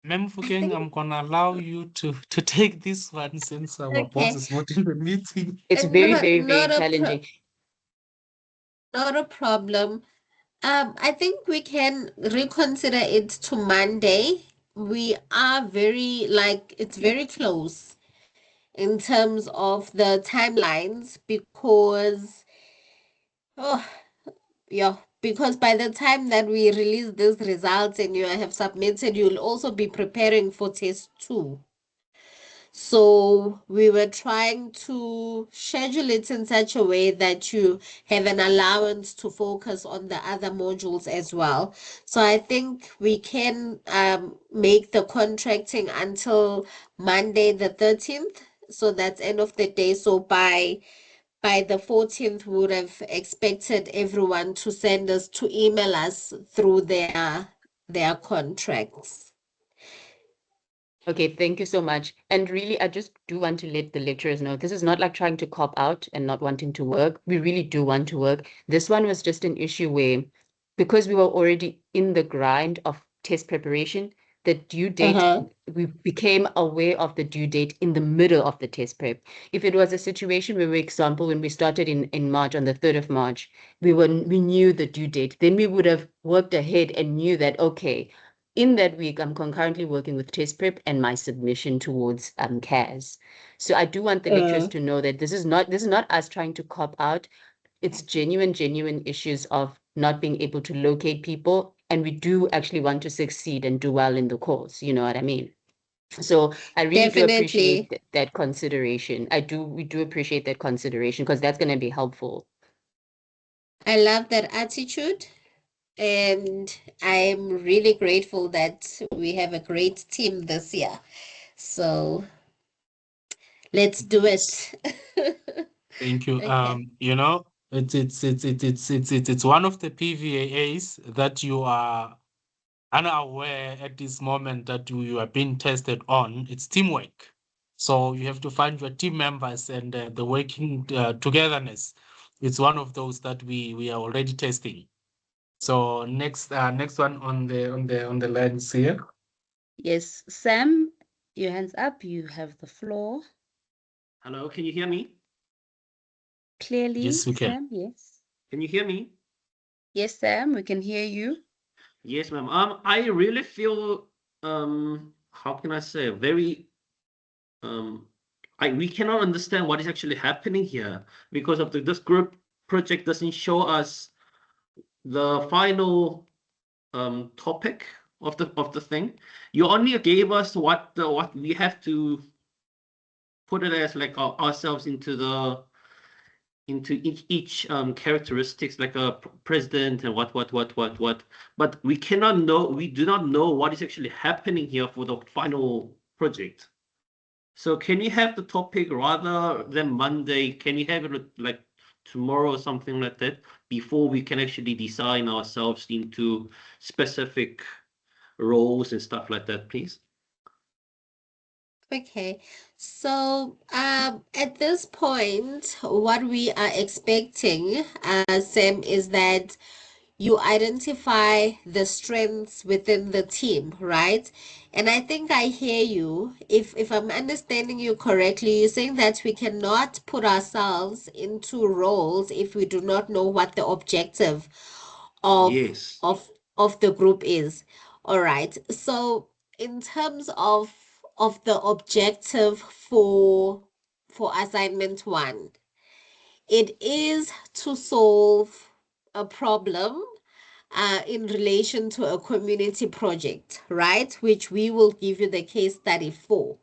Speaker 3: Memo Fugeng, I'm gonna allow you to take this one since our boss
Speaker 4: Okay.
Speaker 3: is not in the meeting.
Speaker 2: It's very,
Speaker 4: Not,
Speaker 2: very,
Speaker 4: not
Speaker 2: very
Speaker 4: a
Speaker 2: challenging.
Speaker 4: not a problem. I think we can reconsider it to Monday. We are very, like, it's very close. in terms of the timelines because yeah, because by the time that we release these results and you have submitted, you'll also be preparing for test 2. So we were trying to schedule it in such a way that you have an allowance to focus on the other modules as well. So I think we can make the contracting until Monday the 13th. So that's end of the day. So by the 14th, we would have expected everyone to send us to email us through their contracts.
Speaker 2: Okay, thank you so much. And really, I just do want to let the lecturers know this is not like trying to cop out and not wanting to work. We really do want to work. This one was just an issue where, because we were already in the grind of test preparation, the due date, we became aware of the due date in the middle of the test prep. If it was a situation where, for example, when we started in March, on the 3rd of March, we knew the due date, then we would have worked ahead and knew that, okay, in that week, I'm concurrently working with test prep and my submission towards CAS. So I do want the lecturers to know that this is not us trying to cop out. It's genuine issues of not being able to locate people, and we do actually want to succeed and do well in the course. You know what I mean? So I really do appreciate that consideration. We do appreciate that consideration because that's going to be helpful.
Speaker 4: I love that attitude. And I'm really grateful that we have a great team this year. So let's do it.
Speaker 3: Thank you.
Speaker 4: Okay.
Speaker 3: You know, it's one of the PVAAs that you are unaware at this moment that you are being tested on. It's teamwork. So you have to find your team members and the working togetherness. It's one of those that we are already testing. So next one on the lines here.
Speaker 5: Yes, Sam, your hands up. You have the floor.
Speaker 8: Hello, can you hear me?
Speaker 5: Clearly,
Speaker 3: Yes, we can.
Speaker 5: Sam, yes.
Speaker 8: Can you hear me?
Speaker 5: Yes, Sam, we can hear you.
Speaker 8: Yes, ma'am. I really feel how can I say, very we cannot understand what is actually happening here because of this group project doesn't show us the final topic of the thing. You only gave us what we have to put it as like ourselves into each characteristics like a president and what, but we do not know what is actually happening here for the final project. So can you have the topic rather than Monday? Can you have it like tomorrow or something like that before we can actually design ourselves into specific roles and stuff like that, please?
Speaker 4: Okay, so at this point, what we are expecting, Sam, is that you identify the strengths within the team, right? And I think I hear you. If I'm understanding you correctly, you're saying that we cannot put ourselves into roles if we do not know what the objective of
Speaker 8: Yes.
Speaker 4: of the group is. All right. So in terms of the objective for assignment 1, it is to solve a problem in relation to a community project, right? Which we will give you the case study for.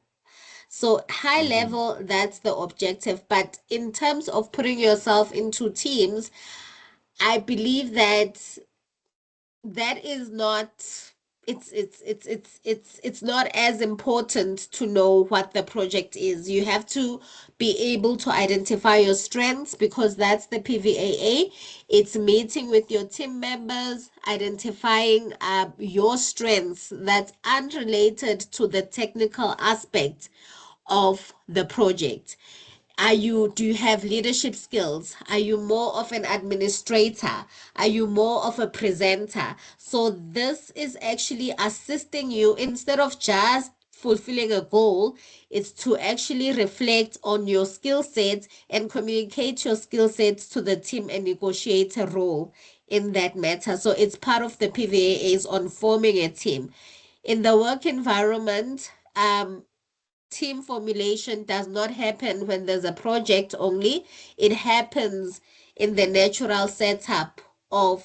Speaker 4: So high level, that's the objective. But in terms of putting yourself into teams, I believe that that is not it's not as important to know what the project is. You have to be able to identify your strengths because that's the PVAA. It's meeting with your team members, identifying your strengths that's unrelated to the technical aspect of the project. Do you have leadership skills? Are you more of an administrator? Are you more of a presenter? So this is actually assisting you instead of just fulfilling a goal. It's to actually reflect on your skill sets and communicate your skill sets to the team and negotiate a role in that matter. So it's part of the PVAs on forming a team. In the work environment, team formulation does not happen when there's a project only. It happens in the natural setup of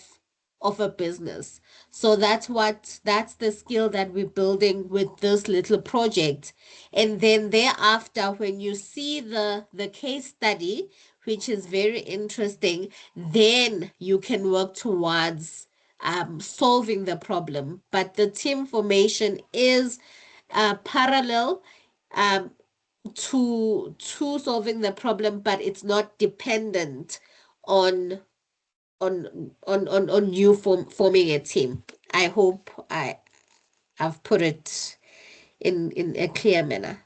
Speaker 4: a business. So that's the skill that we're building with this little project. And then thereafter, when you see the case study, which is very interesting, then you can work towards solving the problem. But the team formation is parallel um, to solving the problem, but it's not dependent on on you forming a team. I hope I've put it in a clear manner.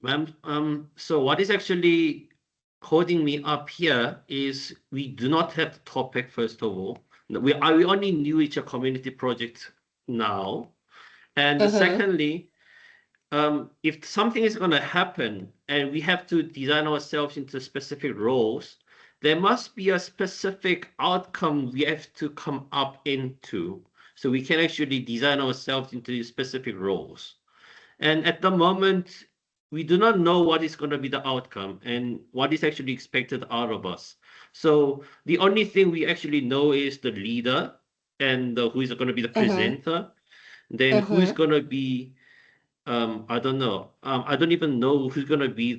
Speaker 8: Ma'am, so what is actually holding me up here is we do not have the topic, first of all. We only knew it's a community project now. And secondly, if something is going to happen and we have to design ourselves into specific roles, there must be a specific outcome we have to come up into. So we can actually design ourselves into specific roles. And at the moment, we do not know what is going to be the outcome and what is actually expected out of us. So the only thing we actually know is the leader and who is going to be the presenter. Then who is going to be I don't know. I don't even know who's going to be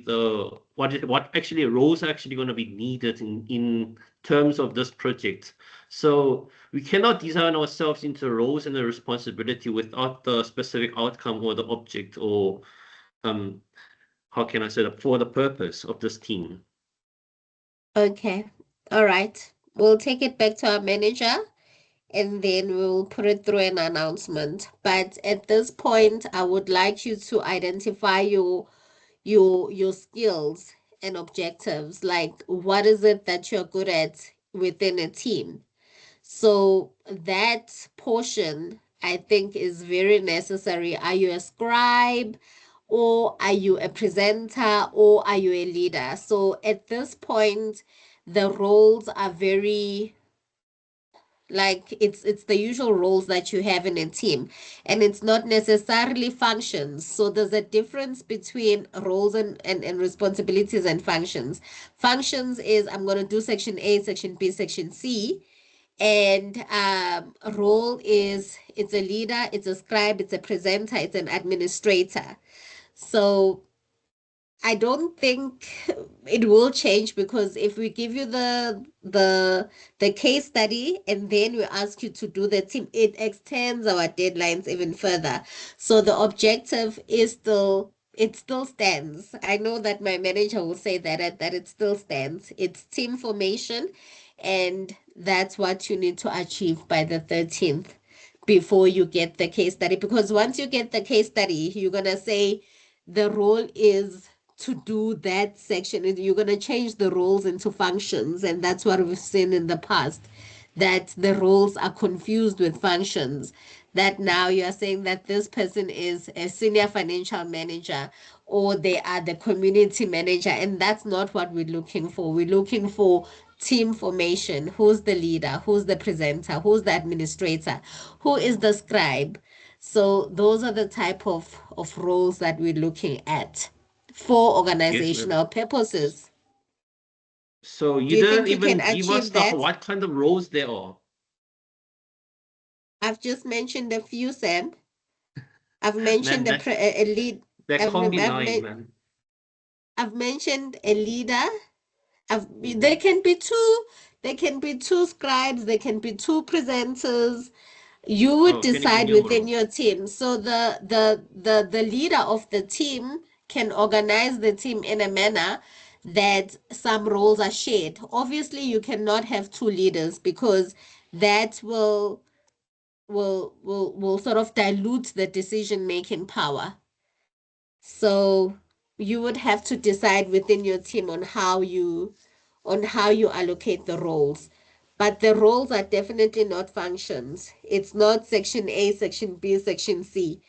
Speaker 8: what actually roles are actually going to be needed in terms of this project. So we cannot design ourselves into roles and the responsibility without the specific outcome or the object or how can I say that, for the purpose of this team.
Speaker 4: Okay. All right. We'll take it back to our manager and then we'll put it through an announcement. But at this point, I would like you to identify your skills and objectives. Like, what is it that you're good at within a team? So that portion, I think, is very necessary. Are you a scribe, or are you a presenter, or are you a leader? So at this point, the roles are very, like, it's the usual roles that you have in a team, and it's not necessarily functions. So there's a difference between roles and responsibilities and functions. Functions is, I'm going to do section A, section B, section C. And a role is, it's a leader, it's a scribe, it's a presenter, it's an administrator. So I don't think it will change, because if we give you the case study and then we ask you to do the team, it extends our deadlines even further. So the objective is still, it still stands. I know that my manager will say that it still stands. It's team formation, and that's what you need to achieve by the 13th before you get the case study. Because once you get the case study, you're gonna say the role is to do that section. You're going to change the roles into functions, and that's what we've seen in the past, that the roles are confused with functions. That now you are saying that this person is a senior financial manager, or they are the community manager, and that's not what we're looking for. We're looking for team formation. Who's the leader? Who's the presenter? Who's the administrator? Who is the scribe? So those are the type of roles that we're looking at for organizational purposes.
Speaker 8: So you
Speaker 4: Do you
Speaker 8: didn't
Speaker 4: think you
Speaker 8: even
Speaker 4: can
Speaker 8: give us
Speaker 4: achieve that?
Speaker 8: what kind of roles there are.
Speaker 4: I've just mentioned a few, Sam. I've mentioned
Speaker 8: Man,
Speaker 4: a lead.
Speaker 8: that
Speaker 4: I've,
Speaker 8: can't be
Speaker 4: I've,
Speaker 8: nine,
Speaker 4: men-
Speaker 8: man.
Speaker 4: I've mentioned a leader.
Speaker 8: Mhm.
Speaker 4: There can be two. There can be two scribes. There can be two presenters. You would
Speaker 8: Can it be
Speaker 4: decide within
Speaker 8: numerals?
Speaker 4: your team. So the leader of the team can organize the team in a manner that some roles are shared. Obviously, you cannot have two leaders, because that will sort of dilute the decision-making power. So you would have to decide within your team on how you allocate the roles. But the roles are definitely not functions. It's not section A, section B, section C.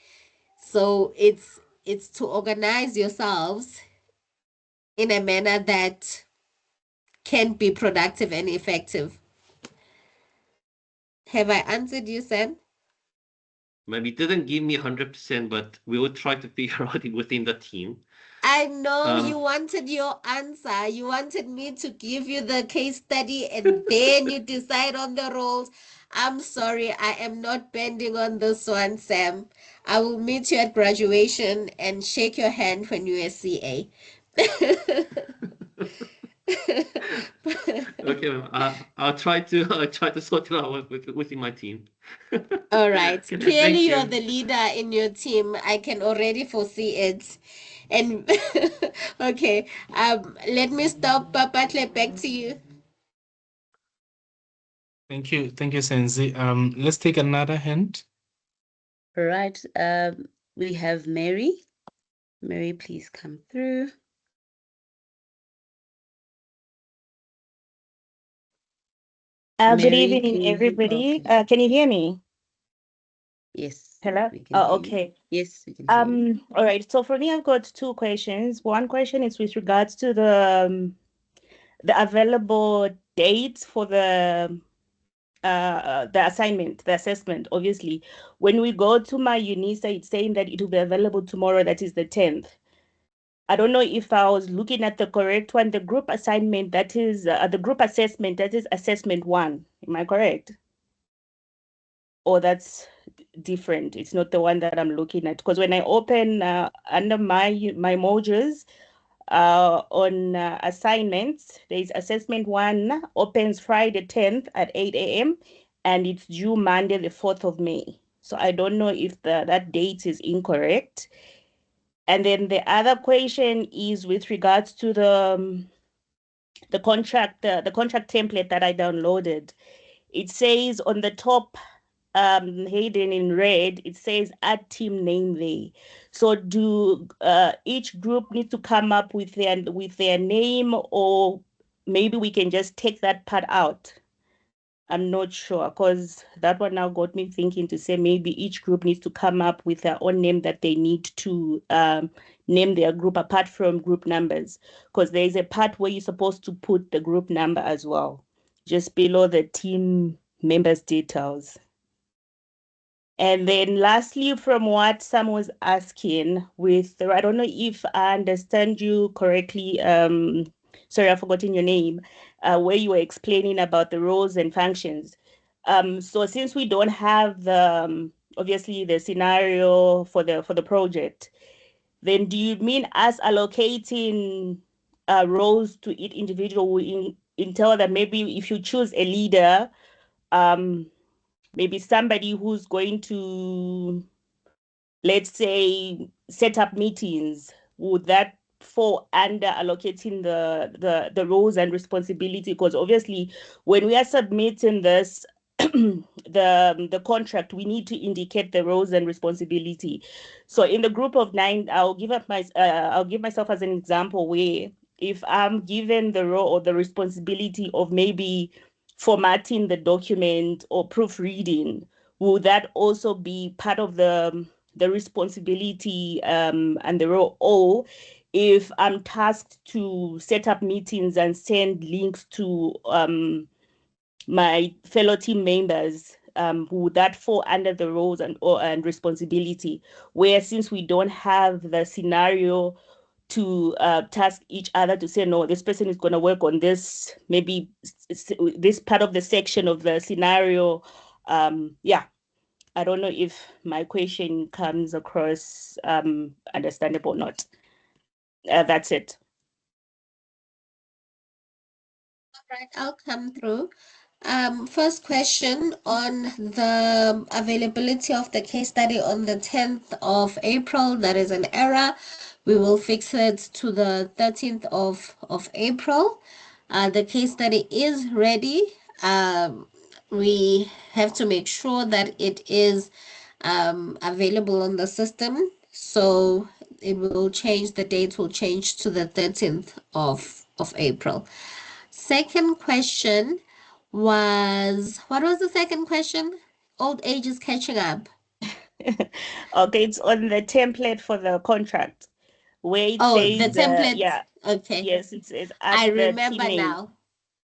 Speaker 4: So it's to organize yourselves in a manner that can be productive and effective. Have I answered you, Sam?
Speaker 8: maybe didn't give me 100%, but we will try to figure out it within the team.
Speaker 4: I know you
Speaker 8: Um,
Speaker 4: wanted your answer. You wanted me to give you the case study and then you decide on the roles. I'm sorry, I am not bending on this one, Sam. I will meet you at graduation and shake your hand when you're a CA.
Speaker 8: Okay, I'll try to I'll try to sort it out within my team.
Speaker 4: All right.
Speaker 8: Okay, then,
Speaker 4: Clearly,
Speaker 8: thank
Speaker 4: you're
Speaker 8: you.
Speaker 4: the leader in your team. I can already foresee it. And okay, let me stop. Papatle, back to you.
Speaker 3: Thank you, Senzi. Let's take another hand.
Speaker 5: Right. We have Mary. Mary, please come through.
Speaker 9: Good
Speaker 5: Mary,
Speaker 9: evening,
Speaker 5: can you
Speaker 9: everybody.
Speaker 5: okay.
Speaker 9: Can you hear me?
Speaker 5: Yes,
Speaker 9: Hello?
Speaker 5: we can hear you.
Speaker 9: Okay.
Speaker 5: Yes, we can hear you.
Speaker 9: All right. So for me, I've got two questions. One question is with regards to the available dates for the assignment, the assessment. Obviously, when we go to my UNISA, it's saying that it will be available tomorrow. That is the 10th. I don't know if I was looking at the correct one. The group assignment, that is the group assessment, that is assessment 1. Am I correct? Or that's different. It's not the one that I'm looking at. Because when I open under my modules on assignments, there's assessment 1 opens Friday 10th at 8 a.m. and it's due Monday the 4th of May. So I don't know if that date is incorrect. And then the other question is with regards to the contract template that I downloaded. It says on the top, hidden in red, it says add team name there. So do each group need to come up with their name, or maybe we can just take that part out? I'm not sure, because that one now got me thinking to say maybe each group needs to come up with their own name that they need to name their group apart from group numbers, because there is a part where you're supposed to put the group number as well, just below the team members' details. And then lastly, from what Sam was asking I don't know if I understand you correctly, sorry, I've forgotten your name, where you were explaining about the roles and functions. So since we don't have obviously the scenario for the project, then do you mean us allocating roles to each individual in entail that maybe if you choose a leader, maybe somebody who's going to, let's say, set up meetings, would that fall under allocating the roles and responsibility? Because obviously when we are submitting this the contract, we need to indicate the roles and responsibility. So in the group of 9, I'll give myself as an example, where if I'm given the role or the responsibility of maybe formatting the document or proofreading, will that also be part of the responsibility and the role? Or if I'm tasked to set up meetings and send links to my fellow team members, would that fall under the roles and responsibility? Where since we don't have the scenario to task each other to say, no, this person is going to work on this, maybe this part of the section of the scenario. Yeah, I don't know if my question comes across understandable or not. That's it.
Speaker 4: All right, I'll come through. First question on the availability of the case study on the 10th of April. That is an error. We will fix it to the 13th of April. The case study is ready. We have to make sure that it is available on the system. So it will change, the date will change to the 13th of April. Second question was, what was the second question? Old age is catching up.
Speaker 9: Okay, it's on the template for the contract where it
Speaker 4: Oh, the
Speaker 9: says,
Speaker 4: template.
Speaker 9: yeah,
Speaker 4: Okay.
Speaker 9: yes, it says
Speaker 4: I
Speaker 9: add the team
Speaker 4: remember
Speaker 9: name.
Speaker 4: now.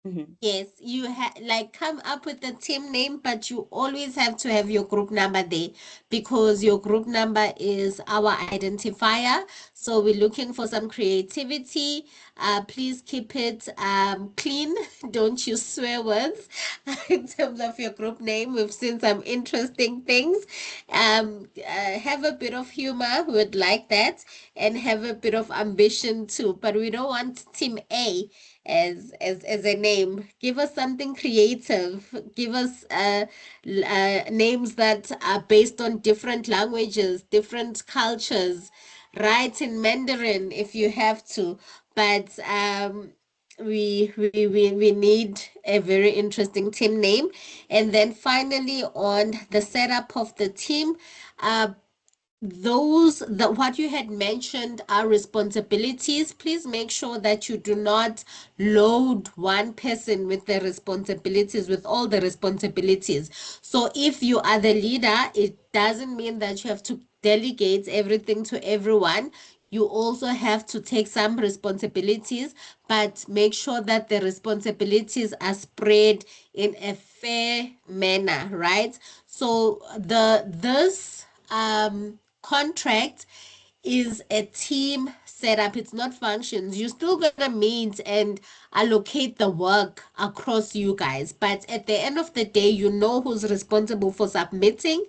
Speaker 9: Mhm.
Speaker 4: Yes, you like come up with a team name, but you always have to have your group number there because your group number is our identifier. So we're looking for some creativity. Please keep it clean. Don't use swear words in terms of your group name. We've seen some interesting things. Have a bit of humor. We would like that, and have a bit of ambition too. But we don't want Team A as a name. Give us something creative. Give us names that are based on different languages, different cultures. Write in Mandarin if you have to, but we need a very interesting team name. And then finally on the setup of the team, uh what you had mentioned are responsibilities. Please make sure that you do not load one person with the responsibilities, with all the responsibilities. So if you are the leader, it doesn't mean that you have to delegate everything to everyone. You also have to take some responsibilities, but make sure that the responsibilities are spread in a fair manner, right? So this contract is a team setup. It's not functions. You're still gonna meet and allocate the work across you guys, but at the end of the day, you know who's responsible for submitting.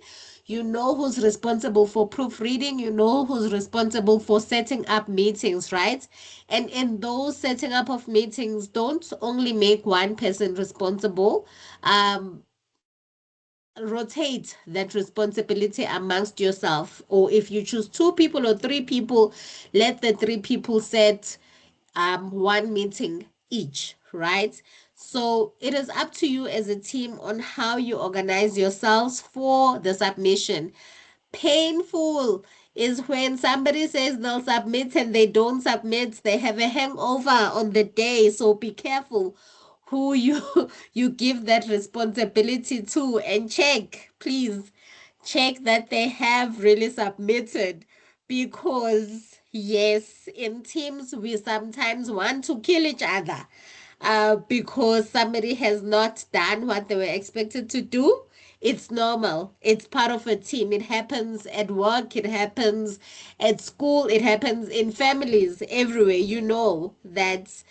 Speaker 4: You know who's responsible for proofreading. You know who's responsible for setting up meetings, right? And in those setting up of meetings, don't only make one person responsible. Rotate that responsibility amongst yourself, or if you choose two people or three people, let the three people set one meeting each, right? So it is up to you as a team on how you organize yourselves for the submission. Painful is when somebody says they'll submit and they don't submit. They have a hangover on the day. So be careful who you you give that responsibility to, and check, please check that they have really submitted, because yes, in teams we sometimes want to kill each other because somebody has not done what they were expected to do. It's normal. It's part of a team. It happens at work, it happens at school, it happens in families, everywhere. You know that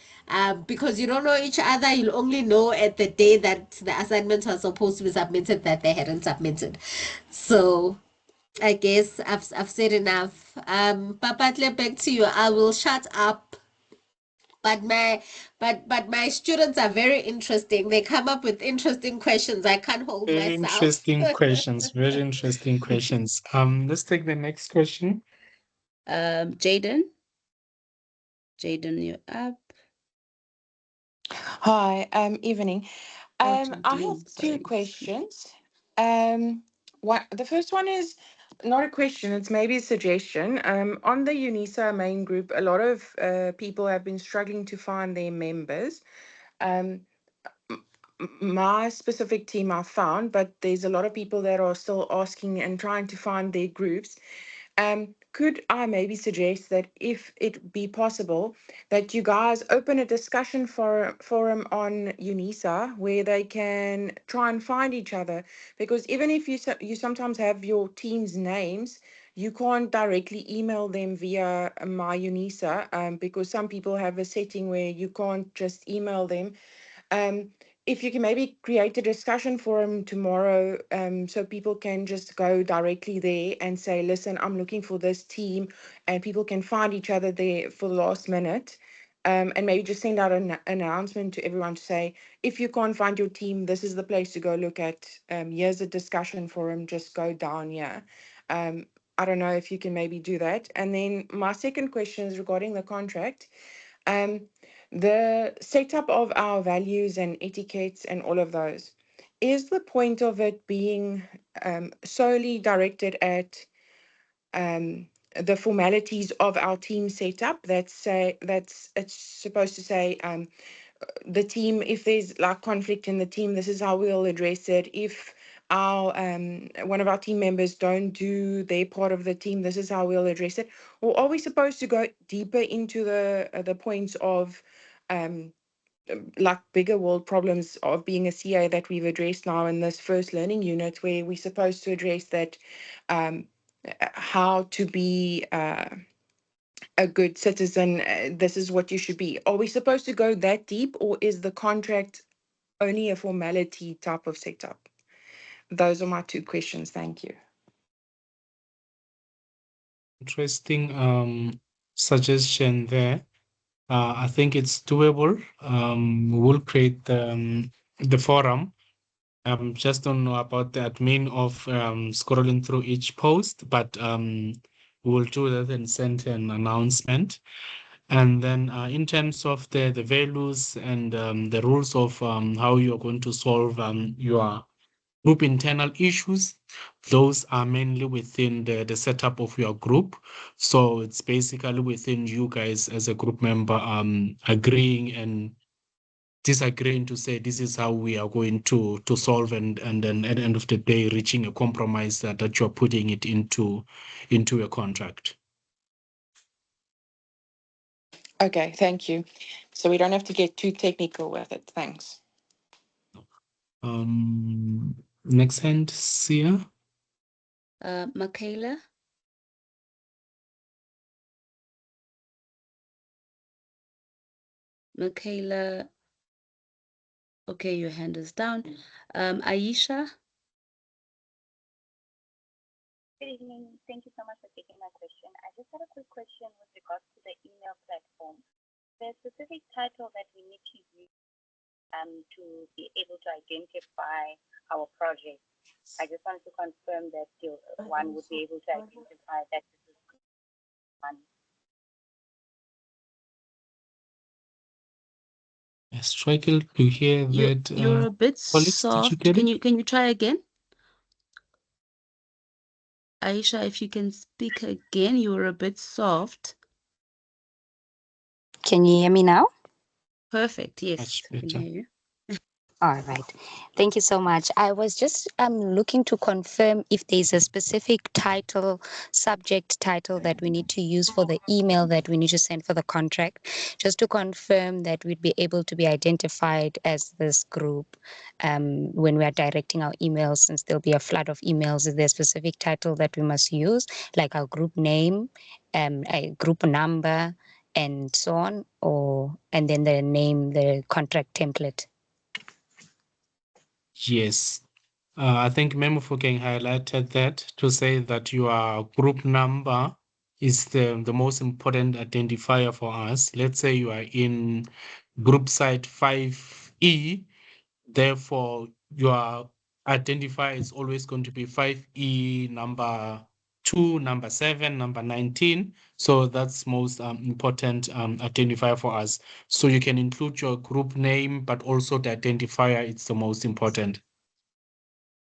Speaker 4: because you don't know each other, you'll only know at the day that the assignment was supposed to be submitted that they hadn't submitted. So I guess I've said enough. Papatle, back to you. I will shut up. But my students are very interesting. They come up with interesting questions. I can't hold
Speaker 3: Very
Speaker 4: myself.
Speaker 3: interesting questions. Very interesting questions. Let's take the next question.
Speaker 5: Jaden. Jaden, you're up.
Speaker 10: Hi, evening.
Speaker 5: Oh,
Speaker 10: I have
Speaker 5: Jardine,
Speaker 10: two
Speaker 5: sorry.
Speaker 10: questions. The first one is not a question, it's maybe a suggestion. On the UNISA main group, a lot of people have been struggling to find their members. Um, my specific team I found, but there's a lot of people that are still asking and trying to find their groups. Could I maybe suggest that if it be possible, that you guys open a discussion forum on UNISA where they can try and find each other? Because even if you sometimes have your team's names, you can't directly email them via my UNISA, because some people have a setting where you can't just email them. um, if you can maybe create a discussion forum tomorrow, so people can just go directly there and say, listen, I'm looking for this team, and people can find each other there for the last minute. And maybe just send out an announcement to everyone to say, if you can't find your team, this is the place to go look at. Here's a discussion forum, just go down here. I don't know if you can maybe do that. And then my second question is regarding the contract. Um, the setup of our values and etiquettes and all of those, is the point of it being solely directed at the formalities of our team setup? That's it's supposed to say, the team, if there's like conflict in the team, this is how we'll address it. If our one of our team members don't do their part of the team, this is how we'll address it? Or are we supposed to go deeper into the points of like bigger world problems of being a CA that we've addressed now in this first learning unit, where we're supposed to address that how to be a good citizen. This is what you should be. Are we supposed to go that deep, or is the contract only a formality type of setup? Those are my two questions. Thank you.
Speaker 3: Interesting suggestion there. I think it's doable. We'll create the forum. Just don't know about the admin of scrolling through each post, but we will do that and send an announcement. And then in terms of the values and the rules of how you're going to solve your group internal issues, those are mainly within the setup of your group. So it's basically within you guys as a group member agreeing and disagreeing to say this is how we are going to solve, and then at the end of the day reaching a compromise that you're putting it into a contract.
Speaker 10: Okay, thank you. So we don't have to get too technical with it. Thanks.
Speaker 3: Next hand, Sia.
Speaker 5: Michaela. Michaela. Okay, your hand is down. Aisha.
Speaker 11: Good evening. Thank you so much for taking my question. I just had a quick question with regards to the email platform. There's a specific title that we need to use to be able to identify our project. I just wanted to confirm that one would be able to identify that this is one.
Speaker 3: I struggle to hear that.
Speaker 5: You're a bit
Speaker 3: colleagues, did you
Speaker 5: soft.
Speaker 3: get it?
Speaker 5: Can you try again? Aisha, if you can speak again, you were a bit soft.
Speaker 11: Can you hear me now?
Speaker 5: Perfect. Yes,
Speaker 3: Much
Speaker 5: I can
Speaker 3: better.
Speaker 5: hear you.
Speaker 11: All right. Thank you so much. I was just looking to confirm if there's a specific title, subject title that we need to use for the email that we need to send for the contract, just to confirm that we'd be able to be identified as this group when we are directing our emails, since there'll be a flood of emails. Is there a specific title that we must use, like our group name, a group number, and so on, and then the name, the contract template?
Speaker 3: Yes. I think Memo Fokeng highlighted that to say that your group number is the most important identifier for us. Let's say you are in group site 5E, therefore your identifier is always going to be 5E number 2, number 7, number 19. So that's most important identifier for us. So you can include your group name, but also the identifier, it's the most important.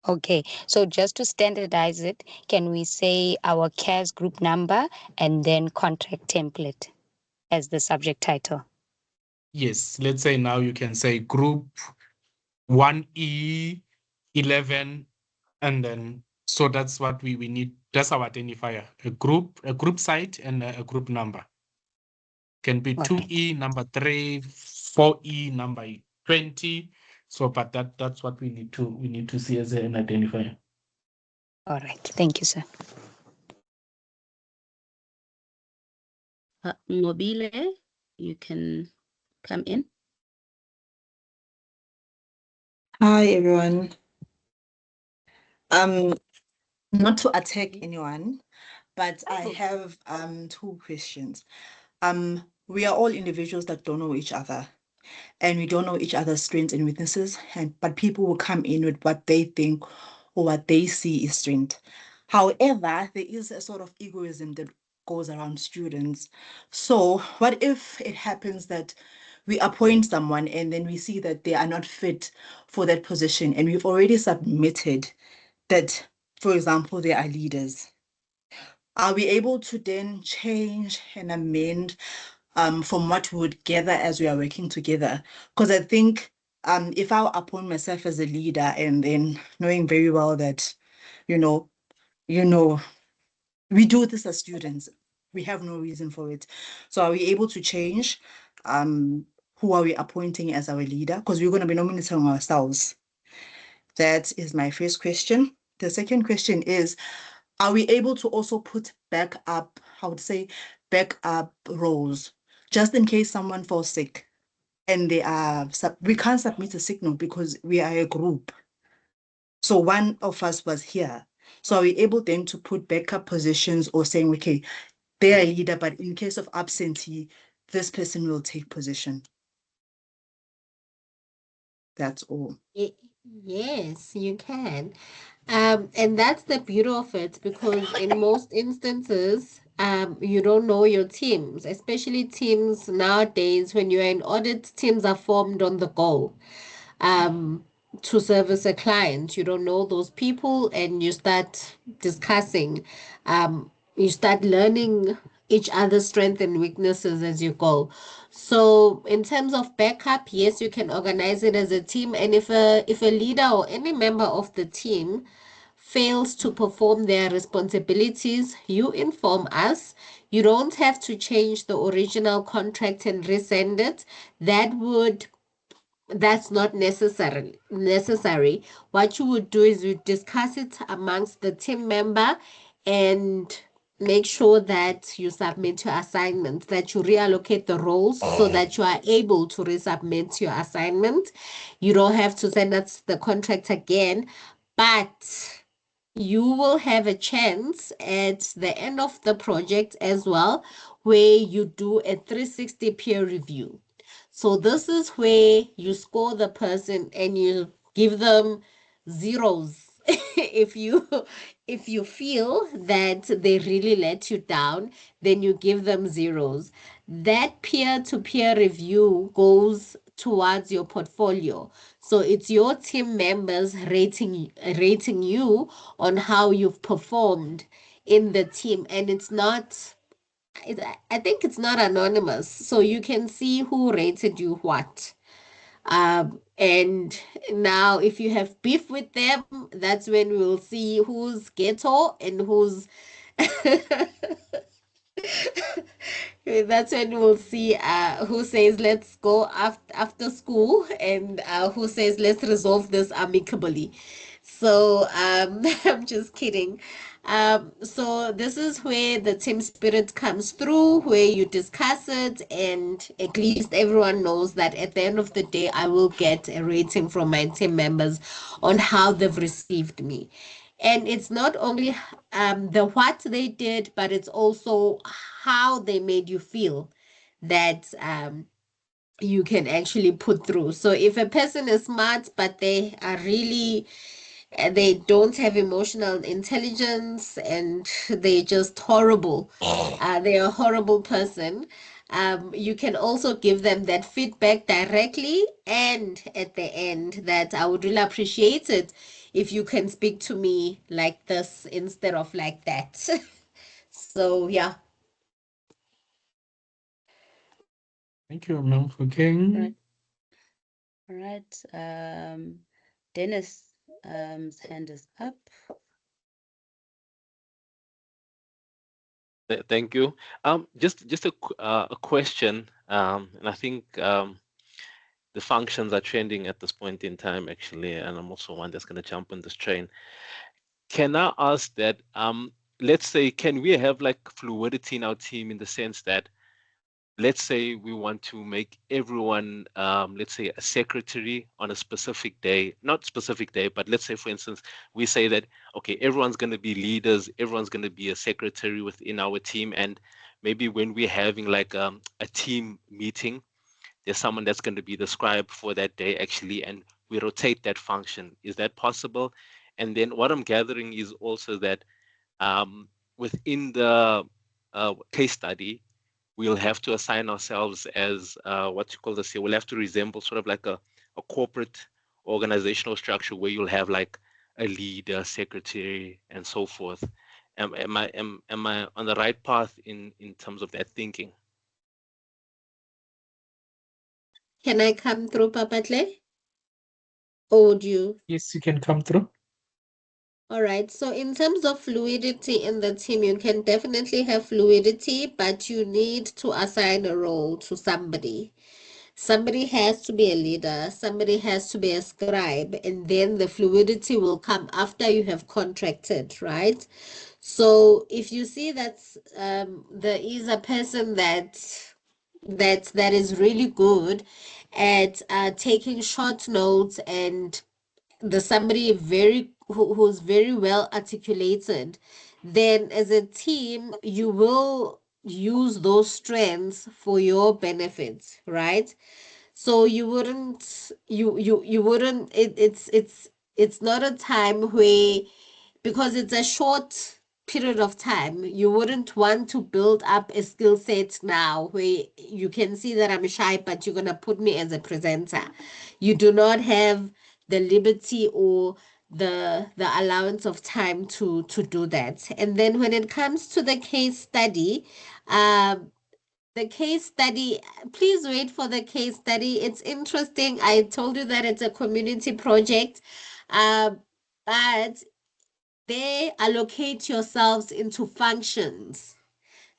Speaker 11: Okay, so just to standardize it, can we say our CARES group number and then contract template as the subject title?
Speaker 3: Yes, let's say now you can say group 1E 11, and then so that's what we need. That's our identifier, a group site and a group number. Can be 2E number 3, 4E number 20. So but that's what we need to see as an identifier.
Speaker 11: All right, thank you, sir.
Speaker 5: Mobile, you can come in.
Speaker 12: Hi, everyone. Not to attack anyone, but I have two questions. We are all individuals that don't know each other, and we don't know each other's strengths and weaknesses, but people will come in with what they think or what they see is strength. However, there is a sort of egoism that goes around students. So what if it happens that we appoint someone and then we see that they are not fit for that position, and we've already submitted that, for example, they are leaders? Are we able to then change and amend from what we would gather as we are working together? Because I think if I appoint myself as a leader and then knowing very well that, you know, we do this as students, we have no reason for it. So are we able to change who are we appointing as our leader? Because we're going to be nominating ourselves. That is my first question. The second question is, are we able to also put backup, I would say, backup roles, just in case someone falls sick and we can't submit a signal because we are a group. So one of us was here. So are we able then to put backup positions or saying, okay, they're a leader, but in case of absentee, this person will take position? That's all.
Speaker 4: Yes, you can. And that's the beauty of it, because in most instances, you don't know your teams, especially teams nowadays. When you're in audit, teams are formed on the go. Um, to service a client, you don't know those people, and you start discussing, you start learning each other's strengths and weaknesses as you go. So in terms of backup, yes, you can organize it as a team. And if a leader or any member of the team fails to perform their responsibilities, you inform us. You don't have to change the original contract and resend it. That's not necessary. What you would do is you discuss it amongst the team member and make sure that you submit your assignment, that you reallocate the roles so that you are able to resubmit your assignment. You don't have to send us the contract again, but you will have a chance at the end of the project as well, where you do a 360 peer review. So this is where you score the person and you give them zeros. If you feel that they really let you down, then you give them zeros. That peer-to-peer review goes towards your portfolio. So it's your team members rating you on how you've performed in the team, and it's not I think it's not anonymous, so you can see who rated you what. And now if you have beef with them, that's when we'll see who's ghetto and who's that's when we'll see who says let's go after school, and who says let's resolve this amicably. So I'm just kidding. So this is where the team spirit comes through, where you discuss it, and at least everyone knows that at the end of the day, I will get a rating from my team members on how they've received me. And it's not only the what they did, but it's also how they made you feel that you can actually put through. So if a person is smart, but they are really they don't have emotional intelligence and they're just horrible. They're a horrible person. You can also give them that feedback directly, and at the end, that I would really appreciate it if you can speak to me like this instead of like that. So, yeah.
Speaker 3: Thank you, ma'am, for getting.
Speaker 5: All right. Dennis, his hand is up.
Speaker 7: Thank you. Just a question, and I think the functions are trending at this point in time, actually, and I'm also one that's going to jump on this train. Can I ask that, let's say, can we have like fluidity in our team, in the sense that, let's say we want to make everyone, let's say, a secretary on a specific day, not specific day, but let's say, for instance, we say that, okay, everyone's going to be leaders, everyone's going to be a secretary within our team. And maybe when we're having like a team meeting, there's someone that's going to be the scribe for that day, actually, and we rotate that function. Is that possible? And then what I'm gathering is also that within the case study, we'll have to assign ourselves as what you call this here. We'll have to resemble sort of like a corporate organizational structure, where you'll have like a leader, secretary, and so forth. Am I on the right path in terms of that thinking?
Speaker 4: Can I come through, Papatle? Or would you?
Speaker 3: Yes, you can come through.
Speaker 4: All right. So in terms of fluidity in the team, you can definitely have fluidity, but you need to assign a role to somebody. Somebody has to be a leader, somebody has to be a scribe, and then the fluidity will come after you have contracted, right? So if you see that there is a person that is really good at taking short notes, and the somebody who's very well articulated, then as a team you will use those strengths for your benefits, right? So you wouldn't you wouldn't it's not a time where, because it's a short period of time, you wouldn't want to build up a skill set now where you can see that I'm shy, but you're going to put me as a presenter. You do not have the liberty or the allowance of time to do that. And then when it comes to the case study, the case study, please wait for the case study. It's interesting. I told you that it's a community project, but they allocate yourselves into functions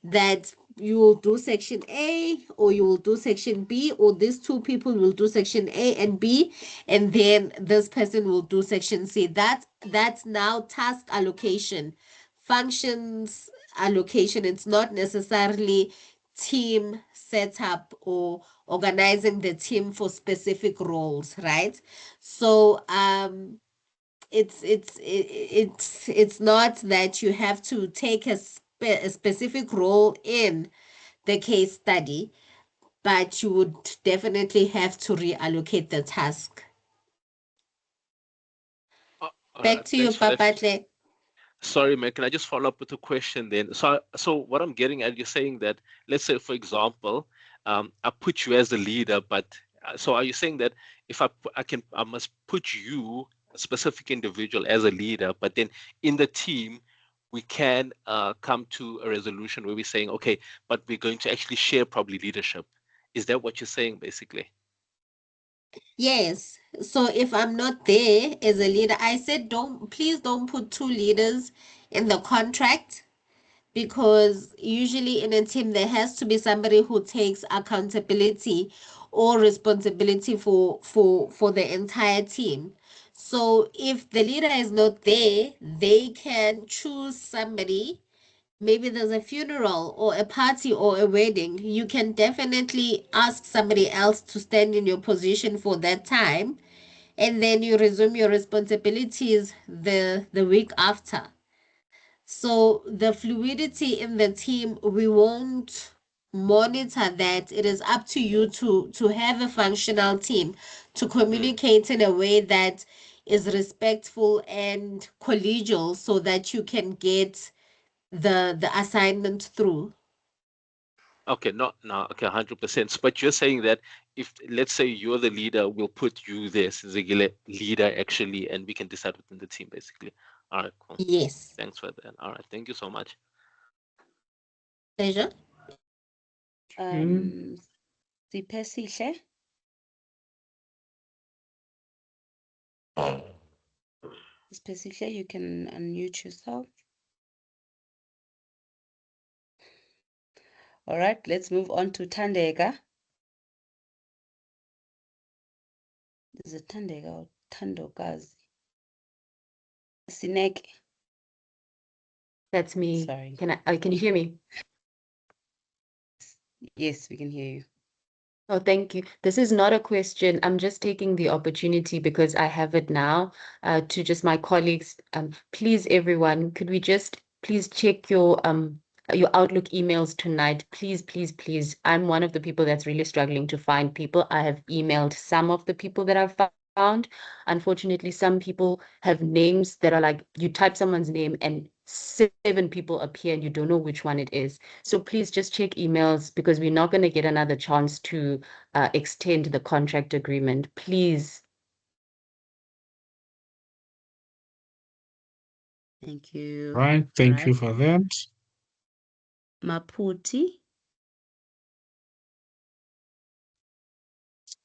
Speaker 4: that you will do section A or you will do section B, or these two people will do section A and B, and then this person will do section C. That's now task allocation, functions allocation. It's not necessarily team setup or organizing the team for specific roles, right? So it's not that you have to take a specific role in the case study, but you would definitely have to reallocate the task.
Speaker 7: All
Speaker 4: Back
Speaker 7: right,
Speaker 4: to you,
Speaker 7: thanks for that.
Speaker 4: Papatle.
Speaker 7: Sorry, man, can I just follow up with a question then? So what I'm getting at, you're saying that, let's say, for example, I put you as the leader, but so are you saying that if I must put you, a specific individual, as a leader, but then in the team, we can come to a resolution where we're saying, okay, but we're going to actually share probably leadership. Is that what you're saying, basically?
Speaker 4: Yes. So if I'm not there as a leader, I said please don't put two leaders in the contract, because usually in a team there has to be somebody who takes accountability or responsibility for the entire team. So if the leader is not there, they can choose somebody. Maybe there's a funeral or a party or a wedding, you can definitely ask somebody else to stand in your position for that time, and then you resume your responsibilities the week after. So the fluidity in the team, we won't monitor that. It is up to you to have a functional team, to communicate in a way that is respectful and collegial so that you can get the assignment through.
Speaker 7: Okay, no, okay, 100%. But you're saying that if, let's say, you're the leader, we'll put you there as a leader actually, and we can decide within the team, basically. All right, cool.
Speaker 4: Yes.
Speaker 7: Thanks for that. All right, thank you so much.
Speaker 4: Pleasure.
Speaker 9: Sipesihle. Sipesihle, you can unmute yourself. All right, let's move on to Tandega. Is it Tandega or Tandokazi? Sinek.
Speaker 2: That's me.
Speaker 9: Sorry.
Speaker 2: Can you hear me?
Speaker 9: Yes, we can hear you.
Speaker 2: Oh, thank you. This is not a question. I'm just taking the opportunity because I have it now to just my colleagues. Please, everyone, could we just please check your Outlook emails tonight? Please, please, please. I'm one of the people that's really struggling to find people. I have emailed some of the people that I've found. Unfortunately, some people have names that are like, you type someone's name and 7 people appear and you don't know which one it is. So please just check emails, because we're not going to get another chance to extend the contract agreement. Please.
Speaker 9: Thank you.
Speaker 3: Right, thank you for that.
Speaker 9: Maputi.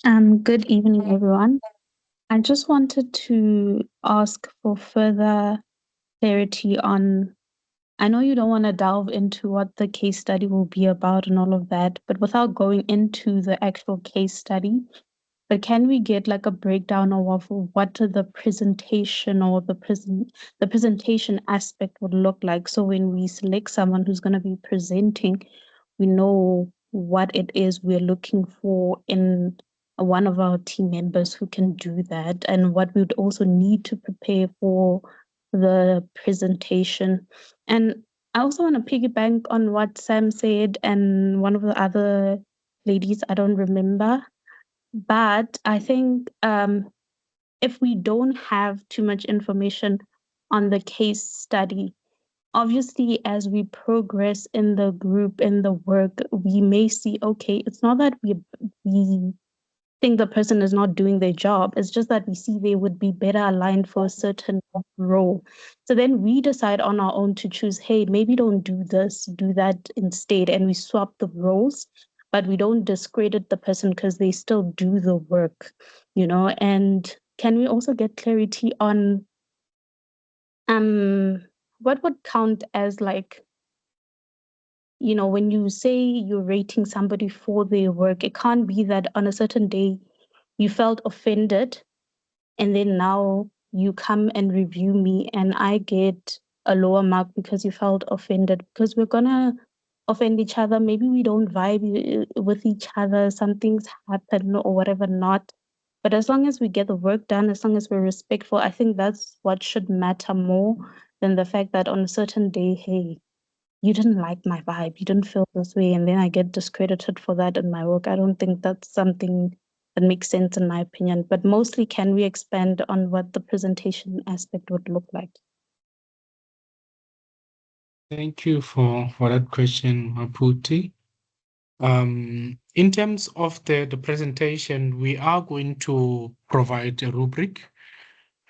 Speaker 13: Good evening, everyone. I just wanted to ask for further clarity on I know you don't want to delve into what the case study will be about and all of that, but without going into the actual case study, but can we get like a breakdown of what the presentation or the presentation aspect would look like? So when we select someone who's going to be presenting, we know what it is we're looking for in one of our team members who can do that, and what we would also need to prepare for the presentation. And I also want to piggyback on what Sam said and one of the other ladies, I don't remember. But I think if we don't have too much information on the case study, obviously as we progress in the group, in the work, we may see, okay, it's not that we think the person is not doing their job. It's just that we see they would be better aligned for a certain role. So then we decide on our own to choose, hey, maybe don't do this, do that instead. And we swap the roles, but we don't discredit the person because they still do the work, you know? And can we also get clarity on what would count as like, you know, when you say you're rating somebody for their work, it can't be that on a certain day you felt offended and then now you come and review me and I get a lower mark because you felt offended, because we're gonna offend each other. Maybe we don't vibe with each other, some things happen or whatever not. But as long as we get the work done, as long as we're respectful, I think that's what should matter more than the fact that on a certain day, hey, you didn't like my vibe, you didn't feel this way, and then I get discredited for that in my work. I don't think that's something that makes sense in my opinion. But mostly, can we expand on what the presentation aspect would look like?
Speaker 3: Thank you for that question, Maputi. In terms of the presentation, we are going to provide a rubric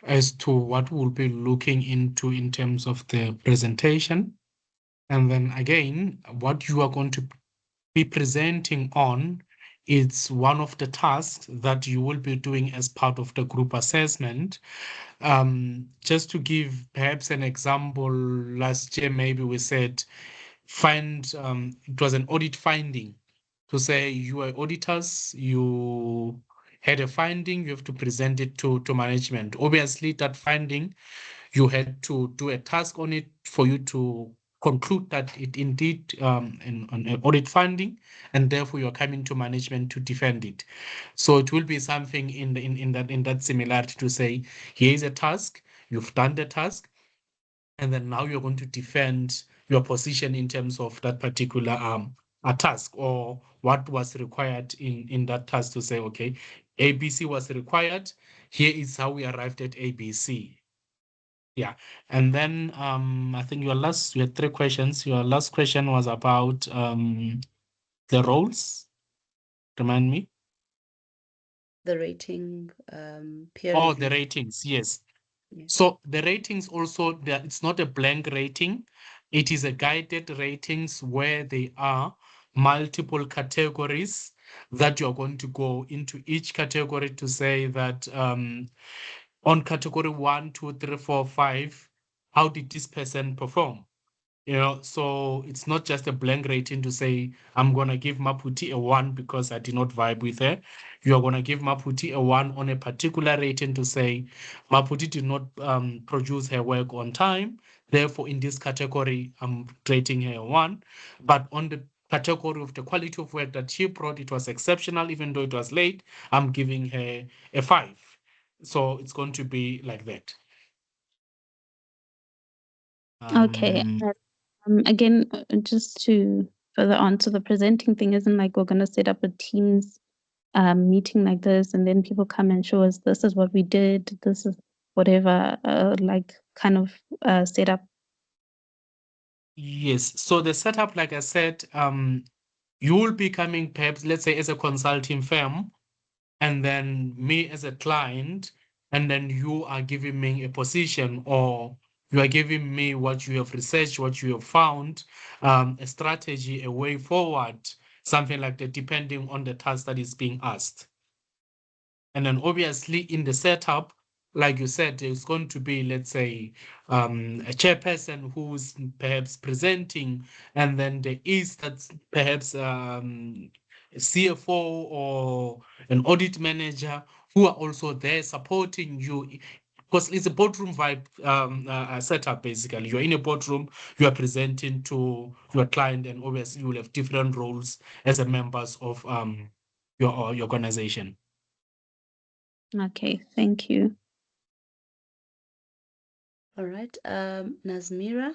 Speaker 3: as to what we'll be looking into in terms of the presentation. And then again, what you are going to be presenting on, it's one of the tasks that you will be doing as part of the group assessment. Just to give perhaps an example, last year maybe we said, it was an audit finding to say you are auditors, you had a finding, you have to present it to management. Obviously, that finding, you had to do a task on it for you to conclude that it indeed an audit finding, and therefore you're coming to management to defend it. So it will be something in that similarity to say, here is a task, you've done the task, and then now you're going to defend your position in terms of that particular a task, or what was required in that task, to say, okay, ABC was required, here is how we arrived at ABC. Yeah. And then I think you had 3 questions. Your last question was about the roles. Remind me.
Speaker 5: The rating, peer
Speaker 3: Oh,
Speaker 5: review.
Speaker 3: the ratings, yes.
Speaker 5: Yeah.
Speaker 3: So the ratings also, it's not a blank rating. It is a guided ratings where there are multiple categories that you're going to go into each category to say that on category 1, 2, 3, 4, 5, how did this person perform? You know, so it's not just a blank rating to say, I'm going to give Maputi a 1 because I did not vibe with her. You are going to give Maputi a 1 on a particular rating to say, Maputi did not produce her work on time. Therefore, in this category, I'm rating her a 1. But on the category of the quality of work that she brought, it was exceptional, even though it was late, I'm giving her a 5. So it's going to be like that.
Speaker 13: Okay. Again, just to further on, so the presenting thing isn't like we're going to set up a Teams meeting like this, and then people come and show us this is what we did, this is whatever, like kind of setup.
Speaker 3: Yes. So the setup, like I said, you will be coming perhaps, let's say, as a consulting firm, and then me as a client, and then you are giving me a position, or you are giving me what you have researched, what you have found, a strategy, a way forward, something like that, depending on the task that is being asked. And then obviously in the setup, like you said, there's going to be, let's say, a chairperson who's perhaps presenting, and then there is that perhaps a CFO or an audit manager who are also there supporting you. Because it's a boardroom vibe setup, basically. You're in a boardroom, you are presenting to your client, and obviously you will have different roles as a members of your organization.
Speaker 13: Okay, thank you.
Speaker 5: All right. Nazmira.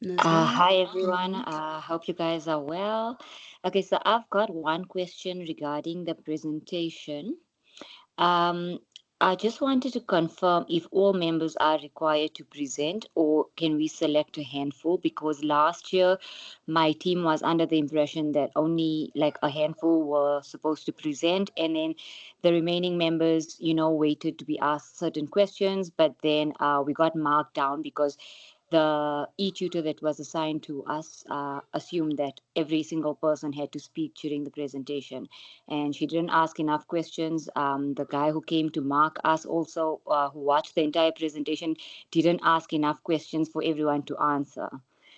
Speaker 5: Nazmira.
Speaker 14: Hi everyone. Hope you guys are well. Okay, so I've got one question regarding the presentation. Um, I just wanted to confirm if all members are required to present, or can we select a handful? Because last year my team was under the impression that only like a handful were supposed to present, and then the remaining members, waited to be asked certain questions, but then we got marked down because the e-tutor that was assigned to us assumed that every single person had to speak during the presentation, and she didn't ask enough questions. The guy who came to mark us also, who watched the entire presentation, didn't ask enough questions for everyone to answer.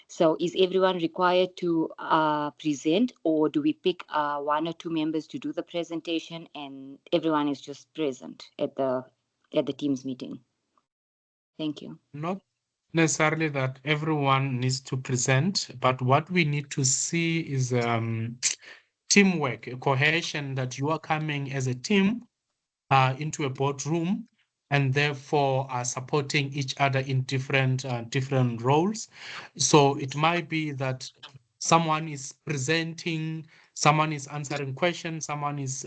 Speaker 14: So is everyone required to present, or do we pick one or two members to do the presentation and everyone is just present at the team's meeting? Thank you.
Speaker 3: Not necessarily that everyone needs to present, but what we need to see is teamwork, a cohesion, that you are coming as a team into a boardroom and therefore are supporting each other in different roles. So it might be that someone is presenting, someone is answering questions, someone is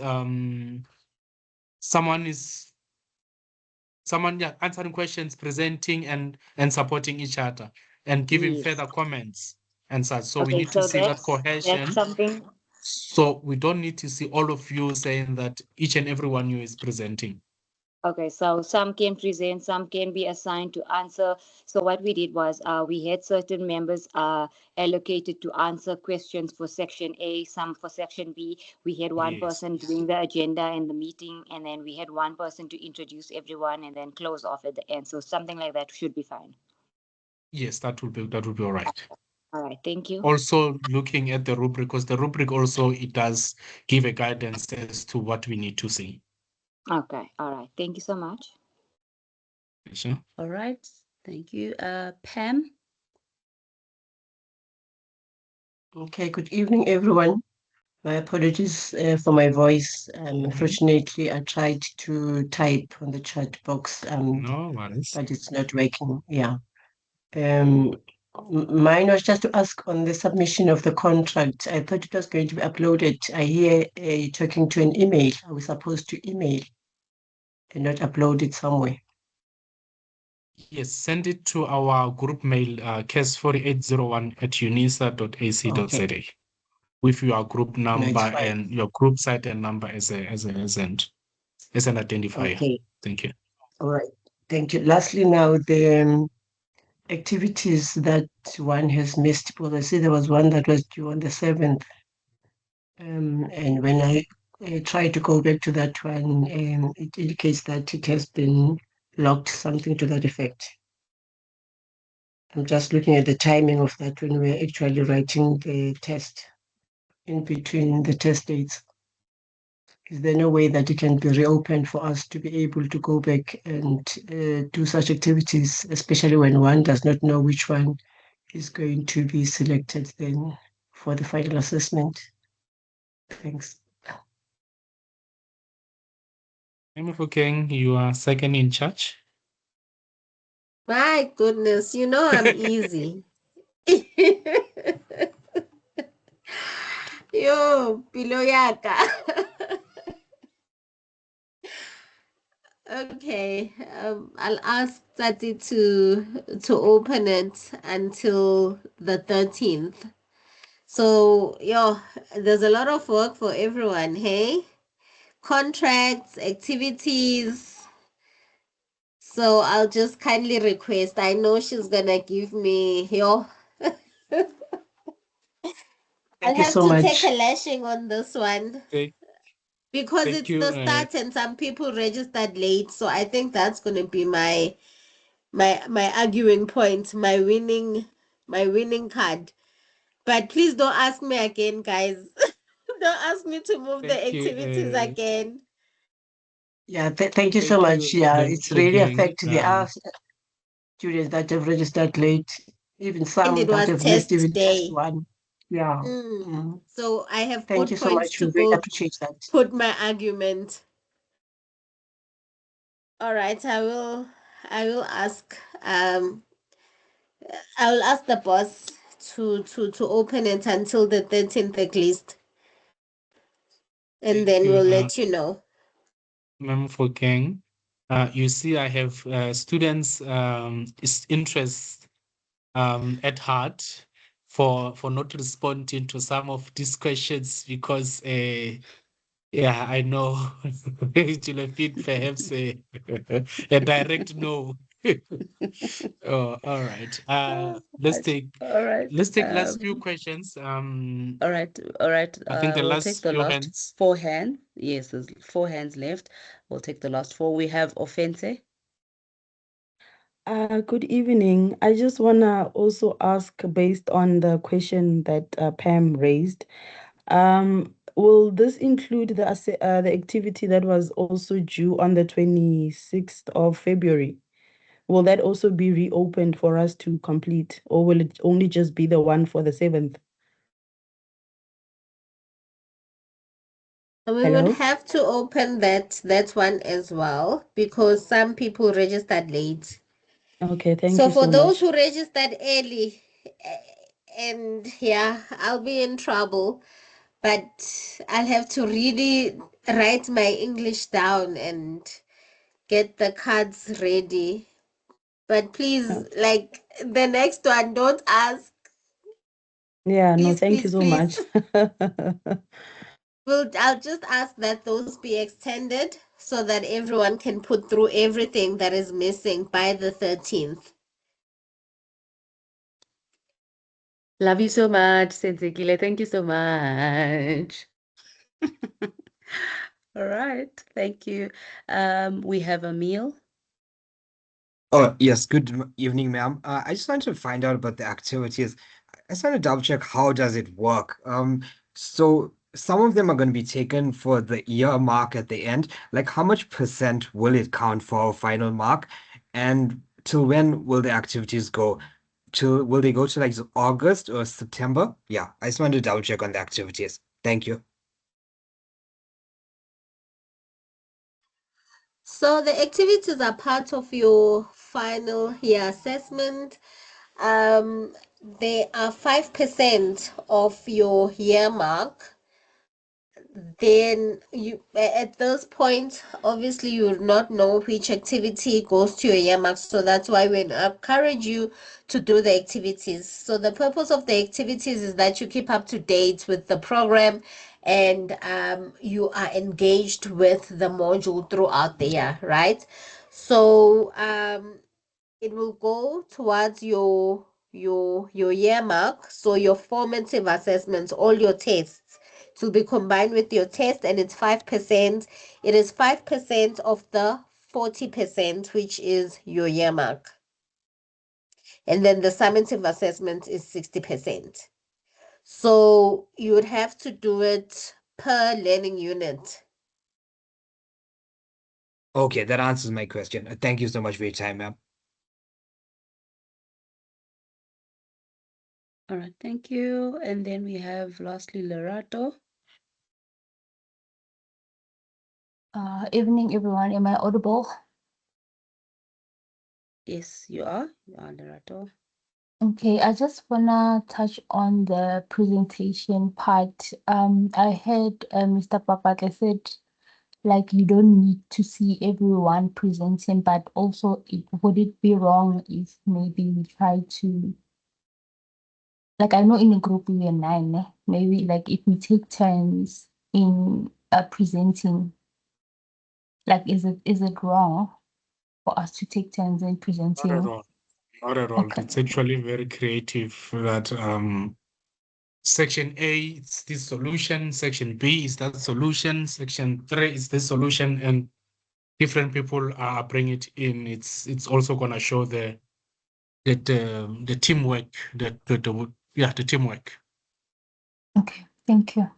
Speaker 3: answering questions, presenting and supporting each other and giving
Speaker 14: Yes.
Speaker 3: further comments and such. So we
Speaker 14: Okay,
Speaker 3: need to
Speaker 14: so
Speaker 3: see that
Speaker 14: that's
Speaker 3: cohesion.
Speaker 14: something.
Speaker 3: So we don't need to see all of you saying that each and every one you is presenting.
Speaker 14: Okay, so some can present, some can be assigned to answer. So what we did was we had certain members allocated to answer questions for section A, some for section B. We had one
Speaker 3: Yes.
Speaker 14: person doing the agenda and the meeting, and then we had one person to introduce everyone and then close off at the end. So something like that should be fine.
Speaker 3: Yes, that will be all right.
Speaker 14: All right, thank you.
Speaker 3: Also looking at the rubric, because the rubric also, it does give a guidance as to what we need to see.
Speaker 14: Okay, all right. Thank you so much.
Speaker 3: Sure.
Speaker 5: All right. Thank you. Pam.
Speaker 15: Okay, good evening, everyone. My apologies for my voice. Unfortunately, I tried to type on the chat box,
Speaker 3: No worries.
Speaker 15: but it's not working. Yeah. Mine was just to ask on the submission of the contract. I thought it was going to be uploaded. I hear talking to an email. Are we supposed to email and not upload it somewhere?
Speaker 3: Yes, send it to our group mail, kes4801@unisa.ac.za, with your group number and your group site and number as an identifier.
Speaker 15: Okay.
Speaker 3: Thank you.
Speaker 15: All right. Thank you. Lastly, now the activities that one has missed, because I see there was one that was due on the 7th. And when I try to go back to that one, it indicates that it has been locked, something to that effect. I'm just looking at the timing of that when we're actually writing the test in between the test dates. Is there no way that it can be reopened for us to be able to go back and do such activities, especially when one does not know which one is going to be selected then for the final assessment? Thanks.
Speaker 3: King, you are second in charge.
Speaker 4: My goodness, I'm easy. Yo, Piloyaka. Okay, I'll ask Tati to open it until the 13th. So, there's a lot of work for everyone, hey? Contracts, activities. So I'll just kindly request. I know she's gonna give me I'll
Speaker 15: Thank you
Speaker 4: have
Speaker 15: so
Speaker 4: to take
Speaker 15: much.
Speaker 4: a lashing on this one because
Speaker 3: Thank
Speaker 4: it's
Speaker 3: you.
Speaker 4: the start and some people registered late. So I think that's gonna be my arguing point, my winning card. But please don't ask me again, guys. Don't ask me to move the
Speaker 3: Thank you.
Speaker 4: activities again.
Speaker 15: Yeah, thank you so
Speaker 3: Thank
Speaker 15: much.
Speaker 3: you,
Speaker 15: Yeah,
Speaker 3: ma'am,
Speaker 15: it's
Speaker 3: for
Speaker 15: really
Speaker 3: doing.
Speaker 15: affected. There are students that have registered late, even
Speaker 4: And
Speaker 15: some
Speaker 4: it
Speaker 15: that
Speaker 4: was
Speaker 15: have missed
Speaker 4: test
Speaker 15: even test
Speaker 4: day.
Speaker 15: one. Yeah.
Speaker 4: So I have
Speaker 15: Thank
Speaker 4: good
Speaker 15: you so
Speaker 4: points
Speaker 15: much.
Speaker 4: to
Speaker 15: We really
Speaker 4: go
Speaker 15: appreciate that.
Speaker 4: put my argument. All right, I will ask I will ask the boss to open it until the 13th at least. And
Speaker 3: Thank
Speaker 4: then
Speaker 3: you,
Speaker 4: we'll let you know.
Speaker 3: ma'am, for gang. You see, I have students' interest at heart for not responding to some of these questions because yeah, I know it will have been perhaps a direct no. Oh, all right. Let's take
Speaker 5: All right.
Speaker 3: last few questions.
Speaker 5: All right. All right.
Speaker 3: I think the
Speaker 5: We'll take
Speaker 3: last
Speaker 5: the
Speaker 3: few
Speaker 5: last
Speaker 3: hands.
Speaker 5: 4 hands. Yes, there's 4 hands left. We'll take the last 4. We have Offense.
Speaker 9: Good evening. I just want to also ask, based on the question that Pam raised, will this include the activity that was also due on the 26th of February? Will that also be reopened for us to complete, or will it only just be the one for the 7th?
Speaker 4: We
Speaker 9: Hello?
Speaker 4: would have to open that one as well because some people registered late.
Speaker 9: Okay, thank
Speaker 4: So
Speaker 9: you
Speaker 4: for
Speaker 9: so
Speaker 4: those
Speaker 9: much.
Speaker 4: who registered early, and yeah, I'll be in trouble, but I'll have to really write my English down and get the cards ready. But please, like the next one, don't ask.
Speaker 9: Yeah, no,
Speaker 4: Please,
Speaker 9: thank you
Speaker 4: please,
Speaker 9: so
Speaker 4: please.
Speaker 9: much.
Speaker 4: I'll just ask that those be extended so that everyone can put through everything that is missing by the 13th.
Speaker 2: Love you so much, Sensekile. Thank you so much.
Speaker 5: All right. Thank you. We have a meal.
Speaker 16: Oh, yes. Good evening, ma'am. I just wanted to find out about the activities. I just want to double check how does it work. So some of them are going to be taken for the year mark at the end. Like how much percent will it count for our final mark? And till when will the activities go? Will they go to like August or September? Yeah, I just wanted to double check on the activities. Thank you.
Speaker 4: So the activities are part of your final year assessment. They are 5% of your year mark. Then you at those points, obviously you will not know which activity goes to your year mark. So that's why we encourage you to do the activities. So the purpose of the activities is that you keep up to date with the program and you are engaged with the module throughout the year, right? So it will go towards your year mark. So your formative assessments, all your tests, it will be combined with your test, and it's 5%. It is 5% of the 40%, which is your year mark. And then the summative assessment is 60%. So you would have to do it per learning unit.
Speaker 16: Okay, that answers my question. Thank you so much for your time, ma'am.
Speaker 5: All right. Thank you. And then we have lastly Lerato.
Speaker 11: Evening, everyone. Am I audible?
Speaker 5: Yes, you are. You are Lerato.
Speaker 11: Okay, I just wanna touch on the presentation part. I heard Mr. Papake said like you don't need to see everyone presenting, but also would it be wrong if maybe we try to, like I know in a group we are 9, maybe like if we take turns in presenting, like is it wrong for us to take turns in
Speaker 3: Not at
Speaker 11: presenting?
Speaker 3: all. Not at all.
Speaker 11: Okay.
Speaker 3: It's actually very creative that Section A, it's this solution. Section B is that solution. Section 3 is this solution, and different people are bringing it in. It's also gonna show the teamwork, the teamwork.
Speaker 6: Okay, thank you.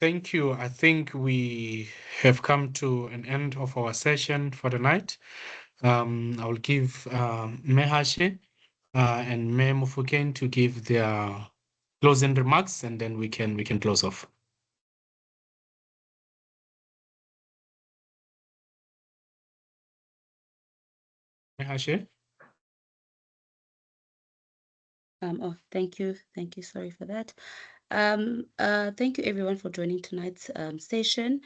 Speaker 3: Thank you. I think we have come to an end of our session for the night. I will give Mehashe and Me Mufukeng to give their closing remarks, and then we can close off. Mehashe?
Speaker 5: Oh, thank you. Thank you. Sorry for that. Thank you everyone for joining tonight's session.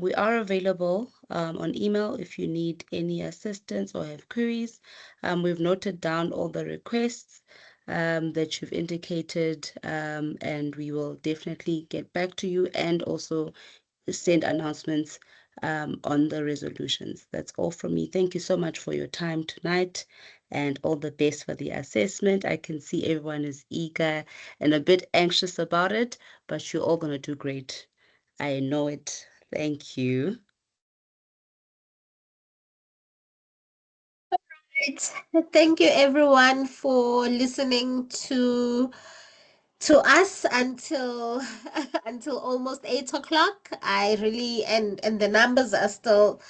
Speaker 5: We are available on email if you need any assistance or have queries. We've noted down all the requests that you've indicated, and we will definitely get back to you and also send announcements on the resolutions. That's all from me. Thank you so much for your time tonight and all the best for the assessment. I can see everyone is eager and a bit anxious about it, but you're all going to do great. I know it. Thank you.
Speaker 4: Thank you everyone for listening to us until until almost 8 o'clock. I really and the numbers are still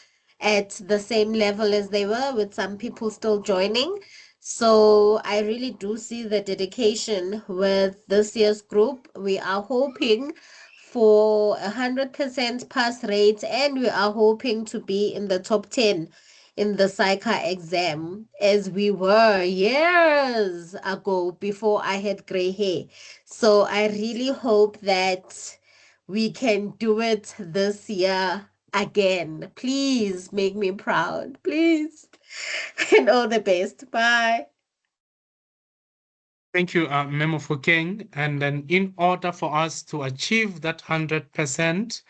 Speaker 4: at the same level as they were, with some people still joining. So I really do see the dedication with this year's group. We are hoping for 100% pass rate, and we are hoping to be in the top 10 in the psycha exam, as we were years ago before I had gray hair. So I really hope that we can do it this year again. Please make me proud, please. And all the best. Bye.
Speaker 3: Thank you, Memo Fokeng. And then in order for us to achieve that 100%,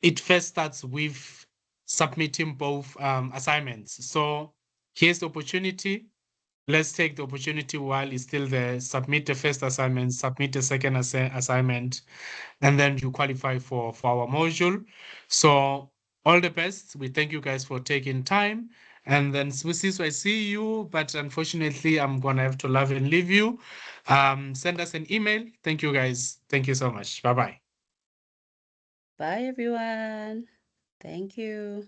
Speaker 3: it first starts with submitting both assignments. So here's the opportunity. Let's take the opportunity while it's still there. Submit the first assignment, submit the second assignment, and then you qualify for our module. So all the best. We thank you guys for taking time. And then Swissis, I see you, but unfortunately, I'm gonna have to love and leave you. Send us an email. Thank you guys. Thank you so much. Bye-bye.
Speaker 5: Bye, everyone. Thank you.